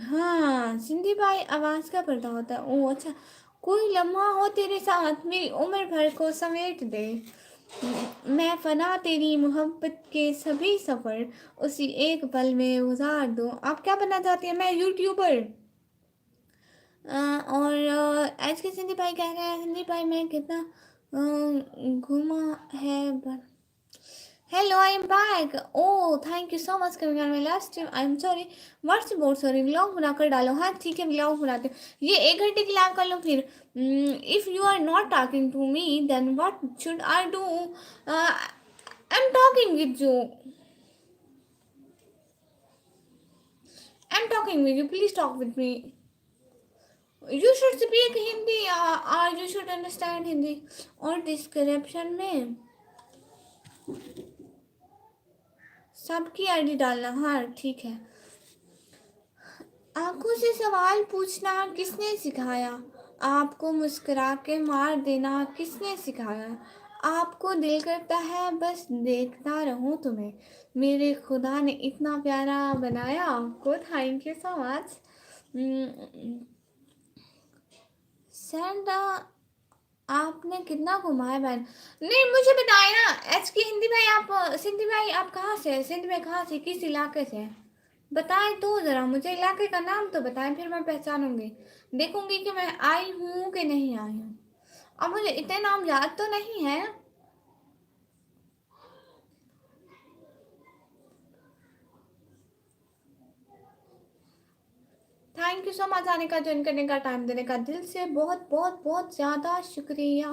हाँ, सिंधी भाई आवाज़ का पर्दा होता है। ओह अच्छा, कोई लम्हा हो तेरे साथ, मेरी उम्र भर को समेट दे। मैं फना तेरी मोहब्बत के सभी सफ़र, उसी एक पल में गुजार दूँ। आप क्या बनना चाहती हैं? मैं यूट्यूबर। और आज के सिंधी भाई कह रहे हैं, सिंधी भाई मैं कितना घूमा है। Hello, I am back. Oh thank you so much coming on my live stream. I am sorry, what's about sorry, vlog बनाकर डालो। हाँ ठीक है, व्लॉग बनाते हो। ये 1 घंटे की लाइव कर लो फिर। If you are not talking to me, then what should I do? I am talking with you, I am talking with you, please talk with me. You should speak Hindi, or you should understand Hindi। और description में सबकी ID डालना। हाँ ठीक है। आंखों से सवाल पूछना किसने सिखाया? आपको मुस्कुरा के मार देना किसने सिखाया? आपको दिल करता है बस देखता रहूं तुम्हें, मेरे खुदा ने इतना प्यारा बनाया आपको। Thank you so much. सेंडा, आपने कितना घुमाया बहन। नहीं मुझे बताए ना, एच की हिंदी भाई, आप सिंधी भाई, आप कहाँ से हैं? सिंध में कहाँ से, किस इलाके से हैं? बताएं तो ज़रा, मुझे इलाके का नाम तो बताएं, फिर मैं पहचानूंगी, देखूंगी कि मैं आई हूँ कि नहीं आई हूँ। अब मुझे इतने नाम याद तो नहीं है। थैंक यू सो मच आने का, ज्वाइन करने का, टाइम देने का, दिल से बहुत बहुत बहुत ज़्यादा शुक्रिया।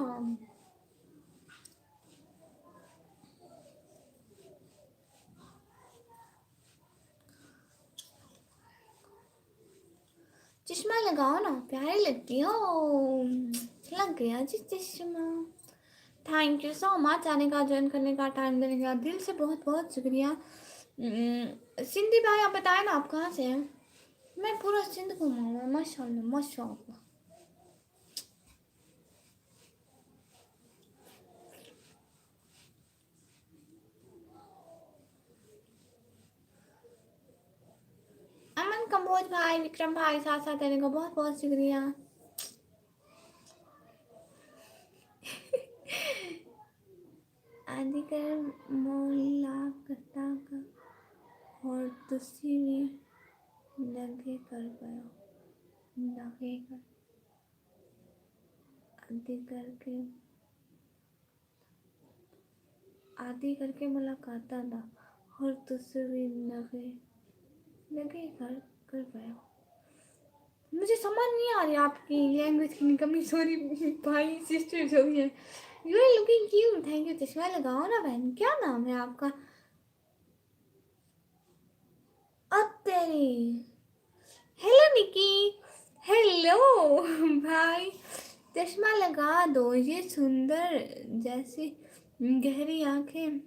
चश्मा लगाओ ना, प्यारी लगती हो। लग गया जी चश्मा। थैंक यू सो मच आने का, ज्वाइन करने का, टाइम देने का, दिल से बहुत बहुत शुक्रिया। सिंधी भाई आप बताएं ना, आप कहाँ से हैं? मैं पूरा सिंध घूमा हूँ, माशाल्लाह माशाल्लाह। अमन कंबोज भाई, विक्रम भाई, साथ साथ देने का बहुत बहुत शुक्रिया। आदिकर मोला कट्टा का और तुसी भी लगे कर पायो, लगे कर आदि करके, आदि करके मुलाकात दा और तुसी भी लगे। लगे कर पाए। मुझे समझ नहीं आ रही आपकी लैंग्वेज की कमी। सॉरी भाई सिस्टर जो भी है। You are looking cute. Thank you. चश्मा लगाओ ना बहन। क्या नाम है आपका? तेरी। हेलो निकी। हेलो भाई। चश्मा लगा दो। ये सुंदर जैसी गहरी आंखें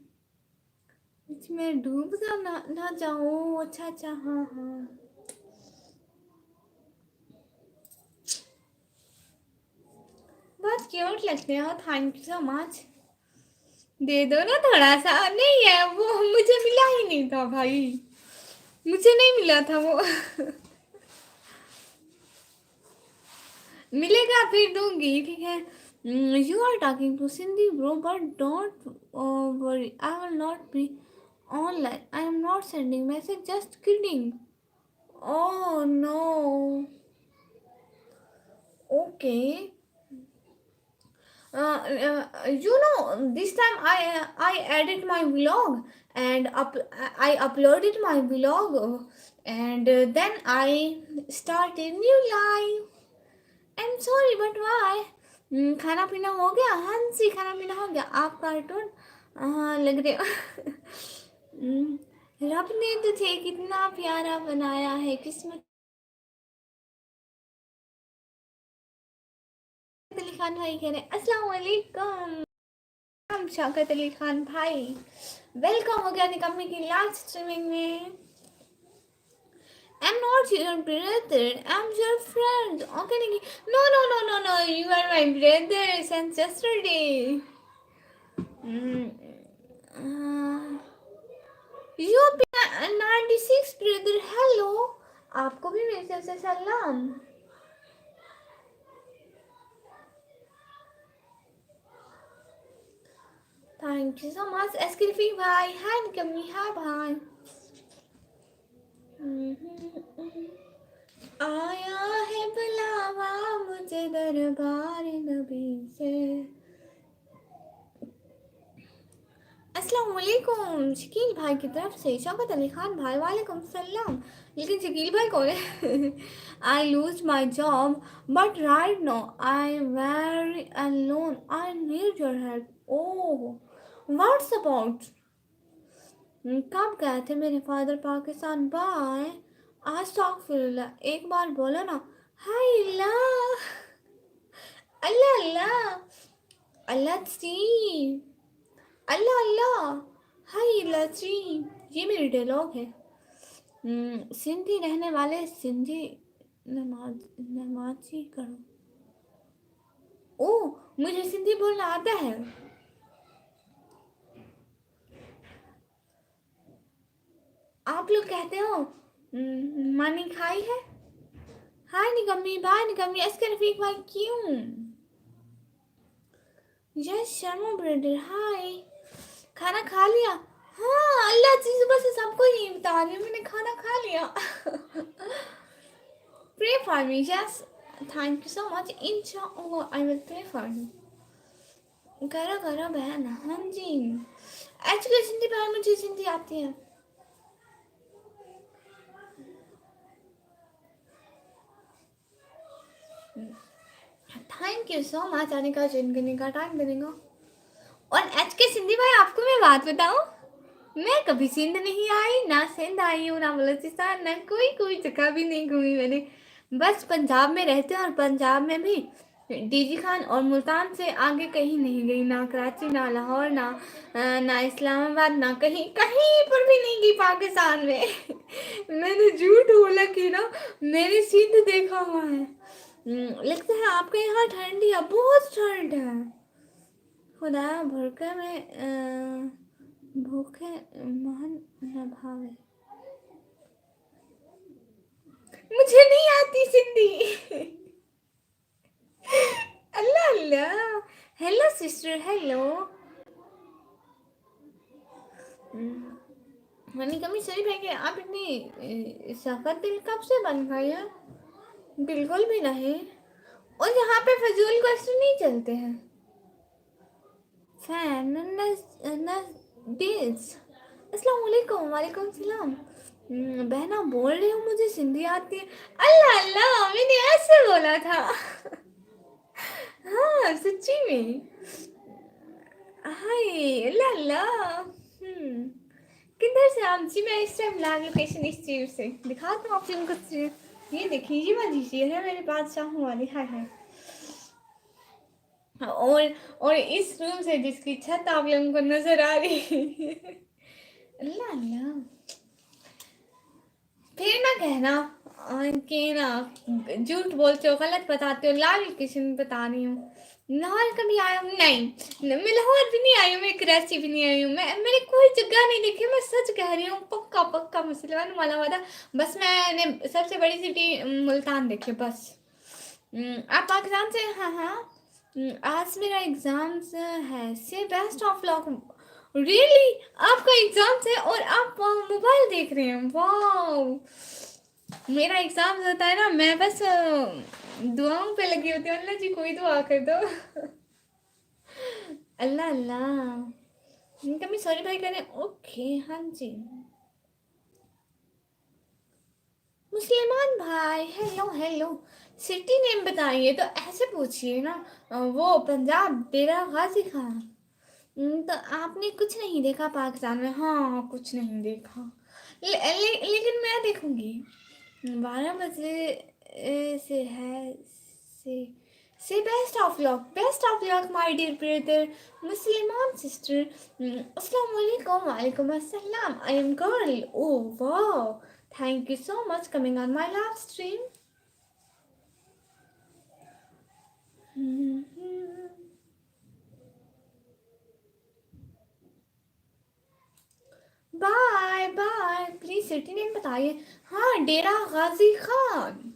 इसमें डूब ना जाओ। अच्छा अच्छा, हाँ हाँ। बहुत क्यूट लगते हो। Thank you so much. दे दो ना थोड़ा सा। नहीं है वो, मुझे मिला ही नहीं था भाई। मुझे नहीं मिला था वो मिलेगा फिर दूंगी, ठीक है। You are talking to Sindhi bro, but don't worry, I will not be online. I am not sending message, just kidding. Oh no. Okay. This time I added my vlog and I uploaded my vlog, and then I started new live. I'm sorry, but why? खाना पीना हो गया? हाँ जी, खाना पीना हो गया। आप कार्टून लग रहे हो रब ने तुझे कितना प्यारा बनाया है, किस्मत। अली खान भाई कह रहे अस्सलाम वालेकुम। हम शौकत अली खान भाई, वेलकम हो गया निकम्मी की लास्ट स्ट्रीमिंग में। I'm not your brother, I'm your friend. Okay, Nikki. No, no, no, no, no. You are my brother since yesterday. Mm, uh, you 96 brother. Hello. आपको भी मेरे तरफ से सलाम। थैंक यू सो मच एसकिरफी भाई। हाय निकम्मी, हाय भाई। आया है बुलावा मुझे दरबार नबी से। अस्सलाम वालेकुम शकील भाई की तरफ से। शौकत अली खान भाई वालेकुम सलाम। लेकिन शकील भाई कौन है? I lose my job but right now I very alone, I need your help. Oh what's about? कब गए थे मेरे फादर पाकिस्तान? बाय। अस्तगफिरुल्लाह, एक बार बोलो ना। हाय अल्लाह, अल्लाह अल्लाह, अल्लाह सी, अल्लाह अल्लाह, हाय अल्लाह सी। ये मेरी डायलॉग है। सिंधी रहने वाले सिंधी नमाजी करो। ओह, मुझे सिंधी बोलना आता है। आप लोग कहते हो मानी खाई है। हाय निकम्मी भाई, निकम्मी अस्कर रफीक भाई क्यों? यस शर्मा ब्रदर हाय। खाना खा लिया? हाँ अल्लाह जी, सुबह से सबको यही बता रही हूँ, मैंने खाना खा लिया pray for me. Yes thank you so much. इंशाअल्लाह I will pray for you. करो करो बहन। हाँ जी, एक्चुअली सिंधी बहन मुझे सिंधी आती है। थैंक यू सो मच आने का, ज्वाइन करने का, टाइम देने का। और एच के सिंधी भाई आपको मैं बात बताऊं, मैं कभी सिंध नहीं आई, ना सिंध आई हूँ, ना बलोचिस्तान, ना कोई जगह भी नहीं घूमी मैंने। बस पंजाब में रहते हैं, और पंजाब में भी डीजी खान और मुल्तान से आगे कहीं नहीं गई। ना कराची, ना लाहौर, ना इस्लामाबाद, ना कहीं कहीं पर भी नहीं गई पाकिस्तान में मैंने झूठ बोला कि ना मैंने सिंध देखा हुआ है। लगता है आपके यहाँ ठंड है, बहुत ठंड है। खुदा भरके में भूखे मोहन न भावे। मुझे नहीं आती सिंधी अल्लाह अल्लाह। Hello sister, hello. मनी कमी सही भाई कि आप इतनी सख्त दिल कब से बन गई है? बिल्कुल भी नहीं। और यहाँ पे फजूल क्वेश्चन नहीं चलते हैं। फैन न डेज। अस्सलाम वालेकुम, वालेकुम सलाम। बहना बोल रही हूँ मुझे सिंधी आती है। अल्लाह अल्लाह, मैंने ऐसे बोला था। हाँ सच्ची में। हाय अल्लाह अल्लाह। किधर से आप जी? मैं इस टाइम लाइव लोकेशन इस चीज से दिखाता हूँ आप लोगों को। ये देखिए, ये वाली चीज है मेरे पास, चाहूँ वाली। हाय हाय। और इस रूम से जिसकी छत आप लोगों को नजर आ रही है। अल्लाह अल्लाह। फिर ना कहना कि ना झूठ बोलते हो, गलत बताते हो। लाल लोकेशन बता रही हूँ। लाहौर कभी आया हूँ नहीं। मैं लाहौर भी नहीं आई हूँ, मैं कराची भी नहीं आई हूँ। मैंने कोई जगह नहीं देखी। मैं सच कह रही हूँ, पक्का पक्का मुसलमान वाला वादा। बस मैंने सबसे बड़ी सिटी मुल्तान देखी बस। आप पाकिस्तान से? हाँ हाँ। आज मेरा एग्जाम्स है। से बेस्ट ऑफ लक। रियली? आपका एग्जाम्स है और आप मोबाइल देख रहे हैं? वाह। मेरा एग्जाम्स होता है ना, मैं बस दुआओं पे लगी होती हूँ। अल्लाह जी कोई दुआ कर दो। अल्लाह अल्लाह। कभी सॉरी भाई करें। ओके हाँ जी। मुसलमान भाई हेलो हेलो। सिटी नेम बताइए तो ऐसे पूछिए ना। वो पंजाब, डेरा गाजी खान। तो आपने कुछ नहीं देखा पाकिस्तान में? हाँ कुछ नहीं देखा। लेकिन मैं देखूंगी। 12 बजे से है। से से best of luck, best of luck my dear brother. मुसलमान सिस्टर। अस्सलाम वालेकुम। वालेकुम अस्सलाम। I am girl. ओह वाह। Thank you so much coming on my live stream. Bye bye. Please city name बताइए। हाँ डेरा Ghazi Khan.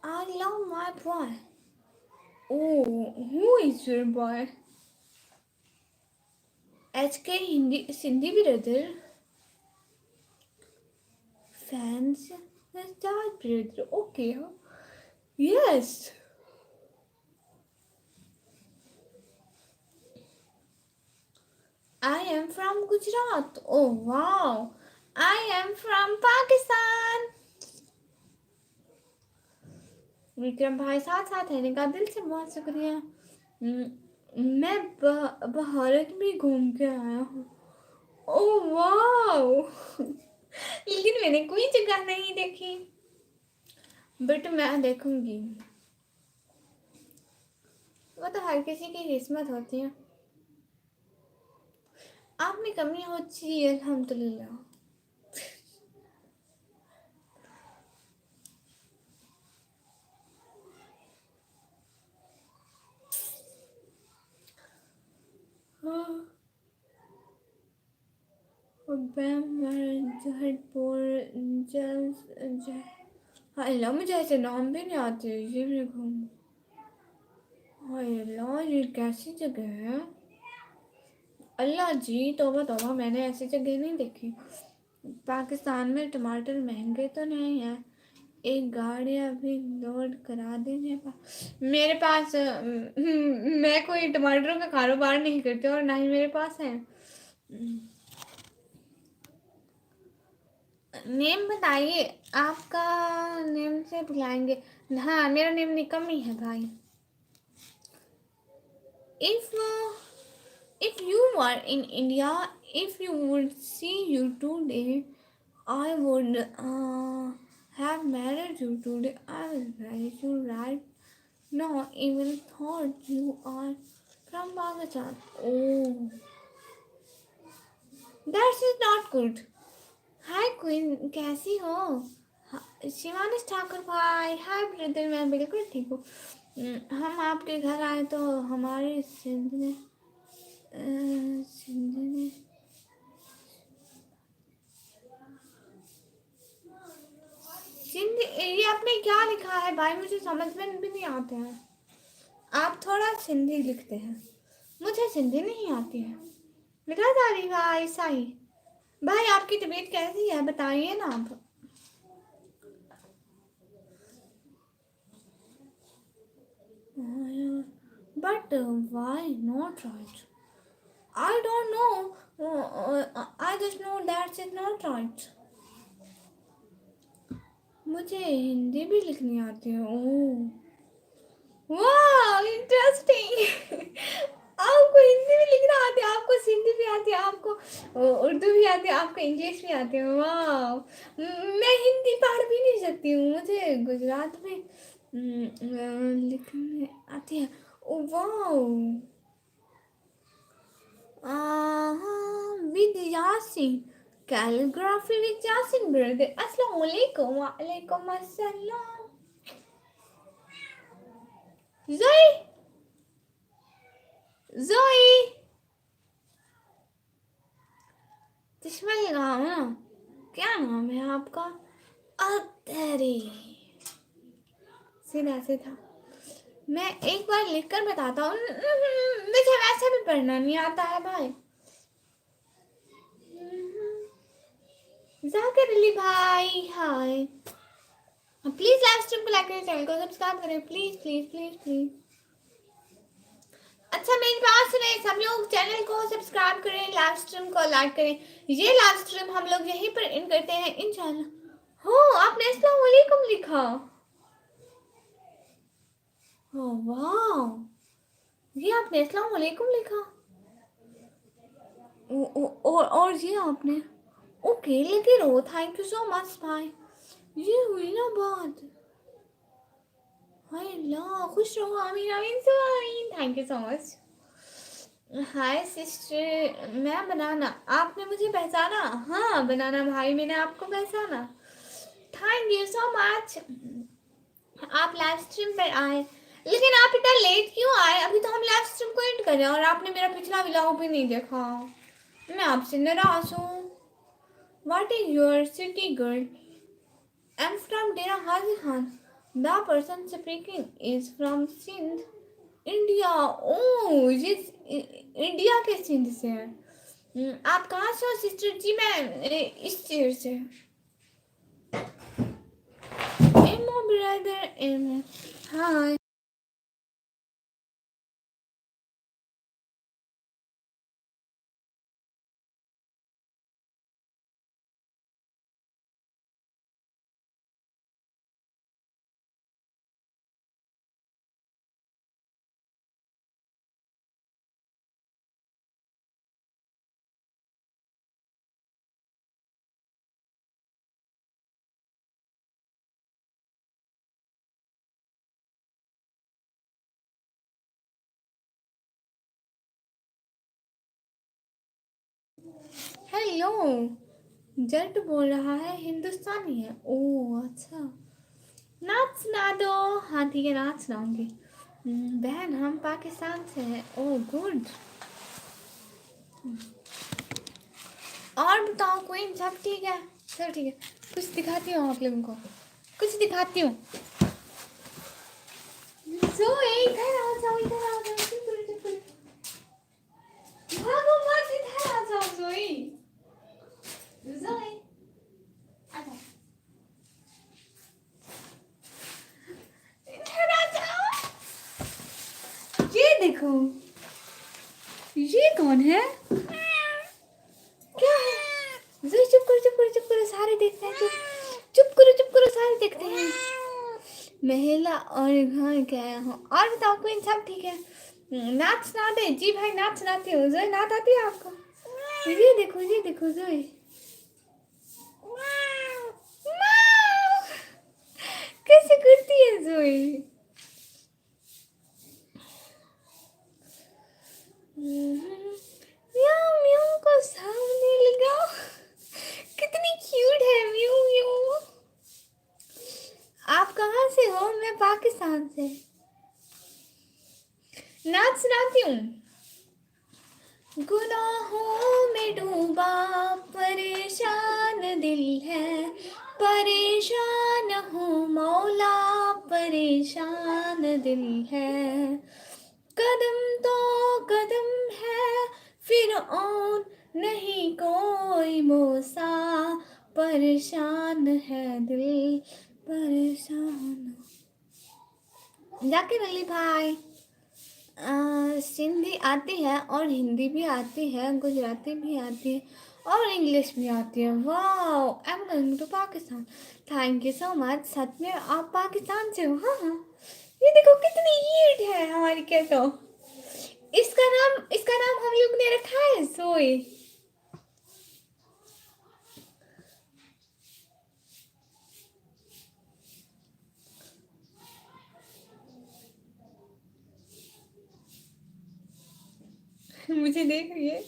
I love my boy. Oh, who is your boy? HK Hindi Sindhi brother. Fans. That brother. Okay. Yes. I am from Gujarat. Oh wow. I am from Pakistan. Vikram भाई साथ साथ रहने का दिल से बहुत शुक्रिया। मैं भारत में घूम के आया हूँ। ओह वाह। लेकिन मैंने कोई जगह नहीं देखी। बट मैं देखूंगी। वो तो हर किसी की किस्मत होती है। आप में कमी होती है अल्हम्दुलिल्लाह। हाँ। अल्लाह मुझे ऐसे नाम भी नहीं आते। ये भी घूम। हाय अल्लाह, ये कैसी जगह है? अल्लाह जी तौबा तौबा, मैंने ऐसी जगह नहीं देखी। पाकिस्तान में टमाटर महंगे तो नहीं है? एक गाड़ी अभी लोड करा देने मेरे पास मैं कोई टमाटरों का कारोबार नहीं करती और ना ही मेरे पास है। नेम बताइए। आपका नेम से बुलाएंगे। हाँ मेरा नेम निकम ही है भाई। If if you were in India, if you would see you today, I would have married you today. I will marry you right now. Even thought you are from Pakistan. Oh, that is not good. Hi queen, कैसी हो? शिवानिश ठाकुर भाई hi brother, मैं बिल्कुल ठीक हूँ। हम आपके घर आए तो हमारे सिंध ने सिंध, ये आपने क्या लिखा है भाई? मुझे समझ में भी नहीं आते हैं। आप थोड़ा सिंधी लिखते हैं, मुझे सिंधी नहीं आती है। बिरादारी भाई साई भाई, आपकी तबीयत कैसी है बताइए ना आप। But why not right? I don't know. I just know that is not right. मुझे हिंदी भी लिखनी आती है। ओह वाह इंटरेस्टिंग। आपको हिंदी भी लिखना आती है, आपको सिंधी भी आती है, आपको उर्दू भी आती है, आपको इंग्लिश भी आती है। वाह मैं हिंदी पढ़ भी नहीं सकती हूँ, मुझे गुजरात में लिखने आती है। वाह with Yasin. Calligraphy with Yasin brother. Assalamu alaikum. Wa alaikum assalam. Zoe. Zoe. चश्मा लगाओ ना। क्या नाम है आपका? अरे सीधा सीधा। मैं एक बार लिखकर बताता हूँ। मुझे वैसे भी पढ़ना नहीं आता है भाई। जाकिर अली भाई हाय। प्लीज लाइव स्ट्रीम को लाइक करें, चैनल को सब्सक्राइब करें, प्लीज प्लीज प्लीज प्लीज। अच्छा मेरी बात सुने सब लोग, चैनल को सब्सक्राइब करें, लाइव स्ट्रीम को लाइक करें। ये लाइव स्ट्रीम हम लोग यहीं पर इन करते हैं इंशाल्लाह। हो आपने अस्सलाम वालेकुम लिखा। हो वाह ये आपने अस्सलाम वालेकुम लिखा। और ये आपने ओके लगे रहो। थैंक यू सो मच भाई। ये हुई ना बात। हाय अल्लाह खुश रहो। आमीन आमीन सो आमीन। Thank you so much. Hi sister. मैं बनाना, आपने मुझे पहचाना? हाँ बनाना भाई मैंने आपको पहचाना। Thank you so much. आप लाइव स्ट्रीम पर आए, लेकिन आप इतना लेट क्यों आए? अभी तो हम लाइव स्ट्रीम को एंड कर रहे हैं और आपने मेरा पिछला व्लॉग भी नहीं देखा। मैं आपसे नाराज हूँ। What is your city girl? I am from Dera Ghazi Khan. The person speaking is from Sindh India. Oh ये इंडिया के सिंध से है। आप कहाँ से हो सिस्टर जी? मैं इस चेयर से। एमो ब्रदर एमो हाय। हेलो जट बोल रहा है, हिंदुस्तानी है। ओह अच्छा नाच सुना दो। हाँ ठीक है नाच सुनाऊंगी। बहन हम पाकिस्तान से हैं। Oh good. और बताओ क्वीन सब ठीक है? सब ठीक है। कुछ दिखाती हूँ आप लोगों को, कुछ दिखाती हूँ। इधर आ जाओ, इधर आ जाओ। चुप करो चुप करो। भागो मत, इधर आ जाओ जोई। जोई आ जाओ, इधर आ जाओ। ये देखो ये कौन है? क्या है? जोई चुप करो चुप करो चुप करो, सारे देखते हैं। चुप चुप करो चुप करो, सारे देखते हैं। महिला और घर के आया हूँ। और बताओ क्वीन सब ठीक है? नाच सुना दे जी भाई, नाच सुनाती हूँ। जोई नाच आती है आपको? ये देखो जोई। कैसे करती है जोई? म्याऊ म्याऊ को सामने लगाओ। कितनी क्यूट है म्याऊ म्याऊ। आप कहाँ से हो? मैं पाकिस्तान से। नाच सुनाती हूँ। गुनाहों में डूबा परेशान दिल है, परेशान हूँ मौला, परेशान दिल है। कदम तो कदम है फिर और नहीं कोई मूसा, परेशान है दिल परेशान। जाकिर अली भाई सिंधी आती है और हिंदी भी आती है, गुजराती भी आती है और इंग्लिश भी आती है। Wow, I am going to Pakistan. Thank you so much. सच में आप पाकिस्तान से हो? हाँ हाँ। ये देखो कितनी ईट है हमारी कैटो। इसका नाम हम लोग ने रखा है जोई। मुझे देख रही है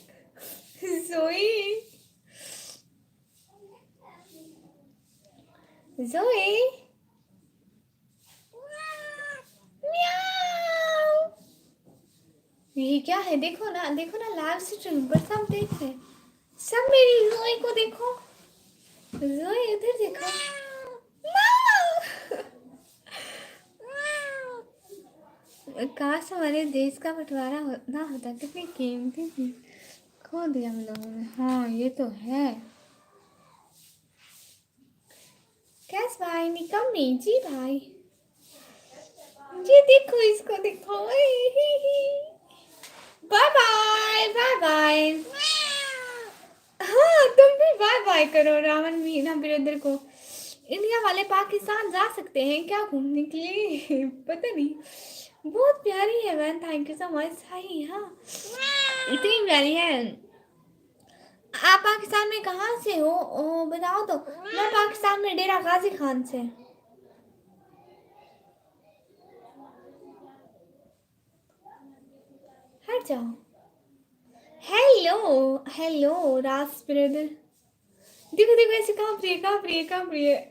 जोई। जोई म्याऊ। ये क्या है? देखो ना, देखो ना, लाइव स्ट्रीम पर सब देख रहे हैं। सब मेरी जोई को देखो। जोई इधर देखो। म्याऊ। काश हमारे देश का बंटवारा ना होता, कितनी कीमती थी, खो दिया हम लोगों ने। हाँ ये तो है। कैस भाई निकम्मी जी भाई। ये देखो, इसको देखो। Bye bye bye bye. हाँ तुम भी बाय बाय करो रावण मीना बिरंदर को। इंडिया वाले पाकिस्तान जा सकते हैं क्या घूमने के लिए? पता नहीं। बहुत प्यारी है man, thank you so much. सही, हाँ इतनी प्यारी है। आप पाकिस्तान में कहाँ से हो? बताओ तो। मैं पाकिस्तान में डेरा गाजी खान से। हट जाओ। Hello hello Raj brother. देखो देखो ऐसे कांप रही है, कांप रही है, कांप रही है।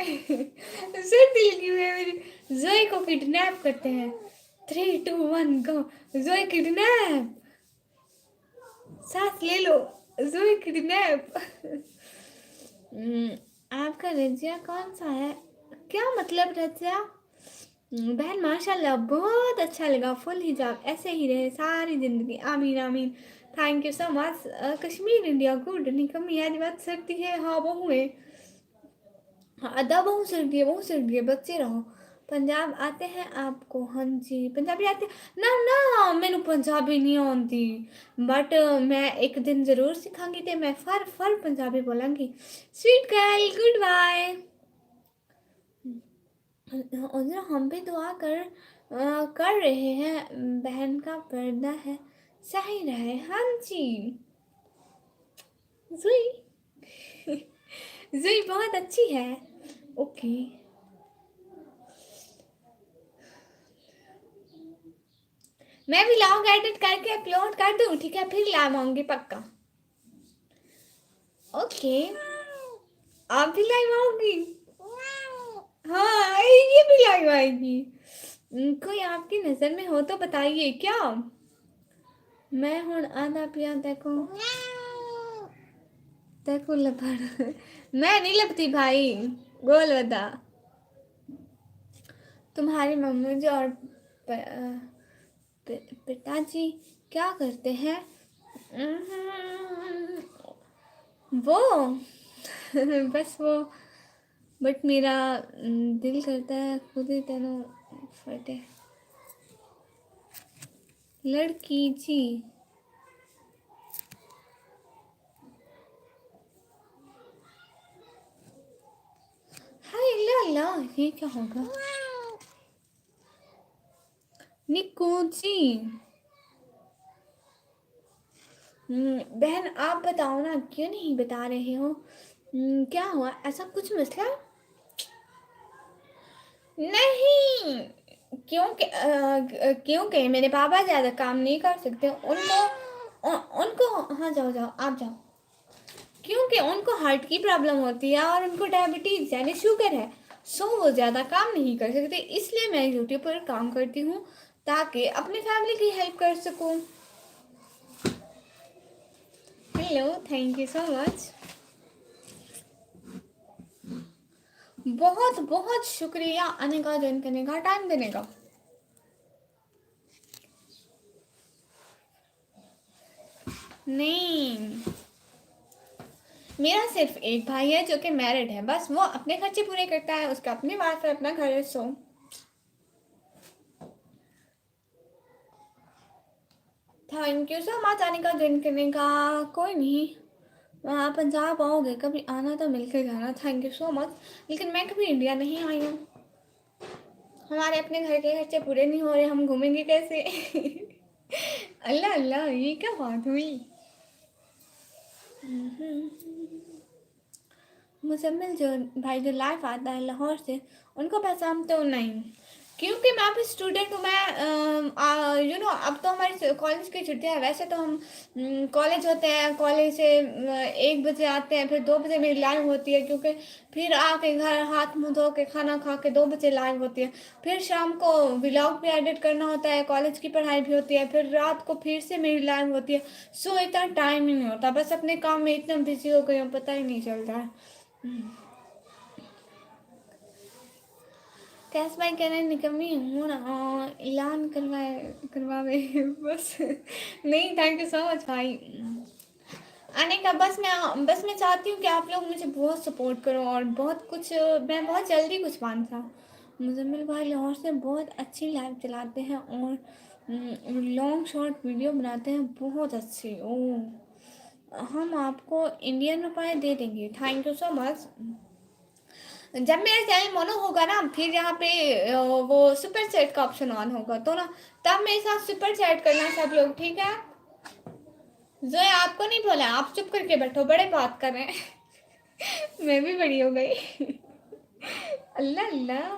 सर्दी लगी हुई है मेरी। जोए को किडनैप करते हैं। 3 2 1 गो। जोए किडनैप। सांस ले लो। जोए किडनैप। आपका रजिया कौन सा है? क्या मतलब रजिया? बहन माशाल्लाह बहुत अच्छा लगा। फुल हिजाब ऐसे ही रहे सारी जिंदगी, आमीन आमीन। Thank you so much. Kashmir India good. निकम्मी यार बात सर्दी है। हाँ बहू है। हाँ अदा बहुत सर्दी है, बहुत सर्दी है, बच्चे रहो। पंजाब आते हैं आपको? हाँ जी पंजाबी आते। ना ना मैनू पंजाबी नहीं आती, बट मैं एक दिन जरूर सीखांगी ते मैं फर फर पंजाबी बोलांगी। Sweet girl good bye. उधर हम भी दुआ कर रहे हैं। बहन का पर्दा है, सही रहे। हाँ जी जुई। जुई बहुत अच्छी है। ओके मैं भी लॉन्ग एडिट करके अपलोड कर दूँ, ठीक है? फिर लाइव आऊंगी पक्का। ओके आप भी लाइव आओगी? हाँ ये भी लाइव आएगी। कोई आपकी नजर में हो तो बताइए क्या। मैं हूँ आधा पिया देखो। देखो लपड़। मैं नहीं लपती भाई, बोल बता। तुम्हारी मम्मी जी और पिताजी क्या करते हैं? वो बस वो, बट मेरा दिल करता है खुद ही तेनों फटे। लड़की जी। हाय ला ये क्या होगा? निक्कू जी। बहन आप बताओ ना, क्यों नहीं बता रहे हो? क्या हुआ? ऐसा कुछ मसला? नहीं, क्योंकि मेरे पापा ज़्यादा काम नहीं कर सकते। उनको हाँ जाओ जाओ आप जाओ। क्योंकि उनको हार्ट की प्रॉब्लम होती है और उनको डायबिटीज़ यानी शुगर है। सो वो ज़्यादा काम नहीं कर सकते, इसलिए मैं यूट्यूब पर काम करती हूँ ताकि अपनी फैमिली की हेल्प कर सकूँ। Hello thank you so much. बहुत बहुत शुक्रिया आने का, ज्वाइन करने का, टाइम देने का। नहीं मेरा सिर्फ एक भाई है जो कि मैरिड है, बस वो अपने खर्चे पूरे करता है, उसका अपनी वाइफ है, अपना घर है। So thank you so much आने का, ज्वाइन करने का। कोई नहीं, वहाँ पंजाब आओगे कभी आना तो मिलकर जाना। Thank you so much. लेकिन मैं कभी इंडिया नहीं आई हूँ, हमारे अपने घर के खर्चे पूरे नहीं हो रहे, हम घूमेंगे कैसे? अल्लाह अल्लाह, ये क्या बात हुई? मुजम्मिल जो भाई जो लाइव आता है लाहौर से, उनको पहचानते हो? नहीं, क्योंकि मैं अभी स्टूडेंट हूँ। मैं अब तो हमारे कॉलेज की छुट्टियां हैं। वैसे तो हम कॉलेज होते हैं, कॉलेज से 1 बजे आते हैं, फिर 2 बजे मेरी लाइव होती है, क्योंकि फिर आके घर हाथ मुंह धो के खाना खा के 2 बजे लाइव होती है। फिर शाम को व्लॉग भी एडिट करना होता है, कॉलेज की पढ़ाई भी होती है, फिर रात को फिर से मेरी लाइव होती है। सो इतना टाइम ही नहीं होता, बस अपने काम में इतना बिजी हो गई हूँ, पता ही नहीं चलता है। कैश भाई कह रहे हैं निकम्मी हूँ ना, ऐलान करवावे बस। नहीं, थैंक यू सो मच भाई आने का। बस मैं चाहती हूँ कि आप लोग मुझे बहुत सपोर्ट करो, और बहुत कुछ, मैं बहुत जल्दी कुछ मान सा। मुजम्मिल भाई लाहौर से बहुत अच्छी लाइव चलाते हैं, और लॉन्ग शॉर्ट वीडियो बनाते हैं बहुत अच्छी। ओह, हम आपको इंडियन रुपए दे देंगे। Thank you so much. जब मेरा चैनल मोनो होगा ना, फिर यहाँ पे वो सुपर चैट का ऑप्शन ऑन होगा, तो ना तब मेरे साथ सुपर चैट करना सब लोग, ठीक है? जोया आपको नहीं बोला, आप चुप करके बैठो, बड़े बात कर रहे हैं। मैं भी बड़ी हो गई। अल्लाह अल्लाह,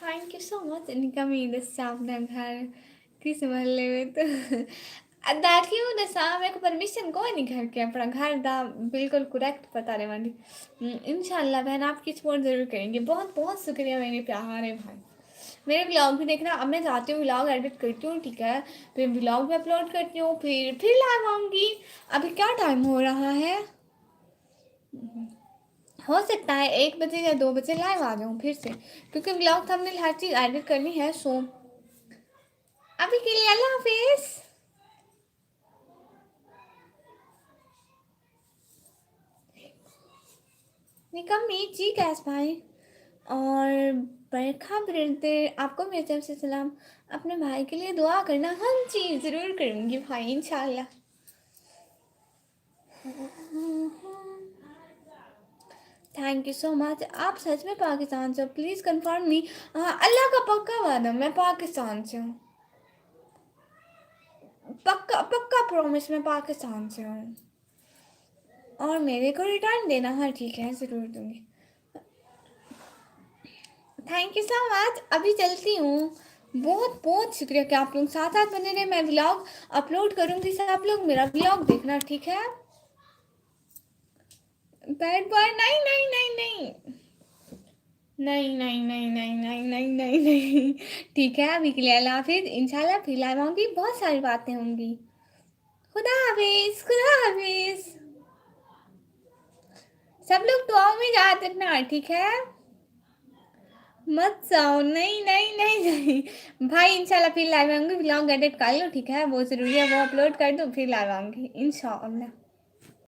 थैंक यू सो मच। इनका मेरे सामने घर किस मोहल्ले में तो दाखिल दसा मेरे को परमिशन कोई नहीं घर के अपना घर दा बिल्कुल करेक्ट बता रहे वाली। इंशाल्लाह बहन आपकी सपोर्ट ज़रूर करेंगे। बहुत बहुत शुक्रिया मेरे प्यारे भाई। मेरे व्लॉग भी देखना। अब मैं जाती हूँ, व्लॉग एडिट करती हूँ, ठीक है? फिर व्लॉग भी अपलोड करती हूँ, फिर लाइव आऊँगी। अभी क्या टाइम हो रहा है? हो सकता है 1 बजे या 2 बजे लाइव आ जाऊँ फिर से, क्योंकि व्लॉग थंबनेल हर चीज़ एडिट करनी है। सो अभी के लिए अल्लाह हाफिज़। निकम्मी जी कैस भाई और बरखा बिरते आपको मेरी तरफ से सलाम। अपने भाई के लिए दुआ करना। हाँ जी ज़रूर करूँगी भाई, इंशाल्लाह। Thank you so much. आप सच में पाकिस्तान से हो? Please confirm me. अल्लाह का पक्का वादा, मैं पाकिस्तान से हूँ। पक्का पक्का प्रॉमिस, मैं पाकिस्तान से हूँ। और मेरे को रिटर्न देना। हाँ ठीक है, ज़रूर दूँगी। Thank you so much. अभी चलती हूँ। बहुत बहुत शुक्रिया कि आप लोग साथ साथ बने रहे। मैं व्लॉग अपलोड करूँगी, सब आप लोग मेरा व्लॉग देखना, ठीक है? बैड बॉय नहीं नहीं नहीं नहीं नहीं नहीं नहीं नहीं नहीं नहीं नहीं नहीं। ठीक है, अभी के लिए अल्लाह हाफिज़। इंशाल्लाह फिर लाइव आऊँगी, बहुत सारी बातें होंगी। खुदा हाफिज़, खुदा हाफिज़। सब लोग दुआओं में याद रखना, ठीक है? मत जाओ, नहीं नहीं नहीं नहीं भाई। इंशाल्लाह फिर लाइव आऊँगी, व्लॉग एडिट कर लो, ठीक है? बहुत ज़रूरी है, वो अपलोड कर दो, फिर लाइव आऊँगी इंशाल्लाह।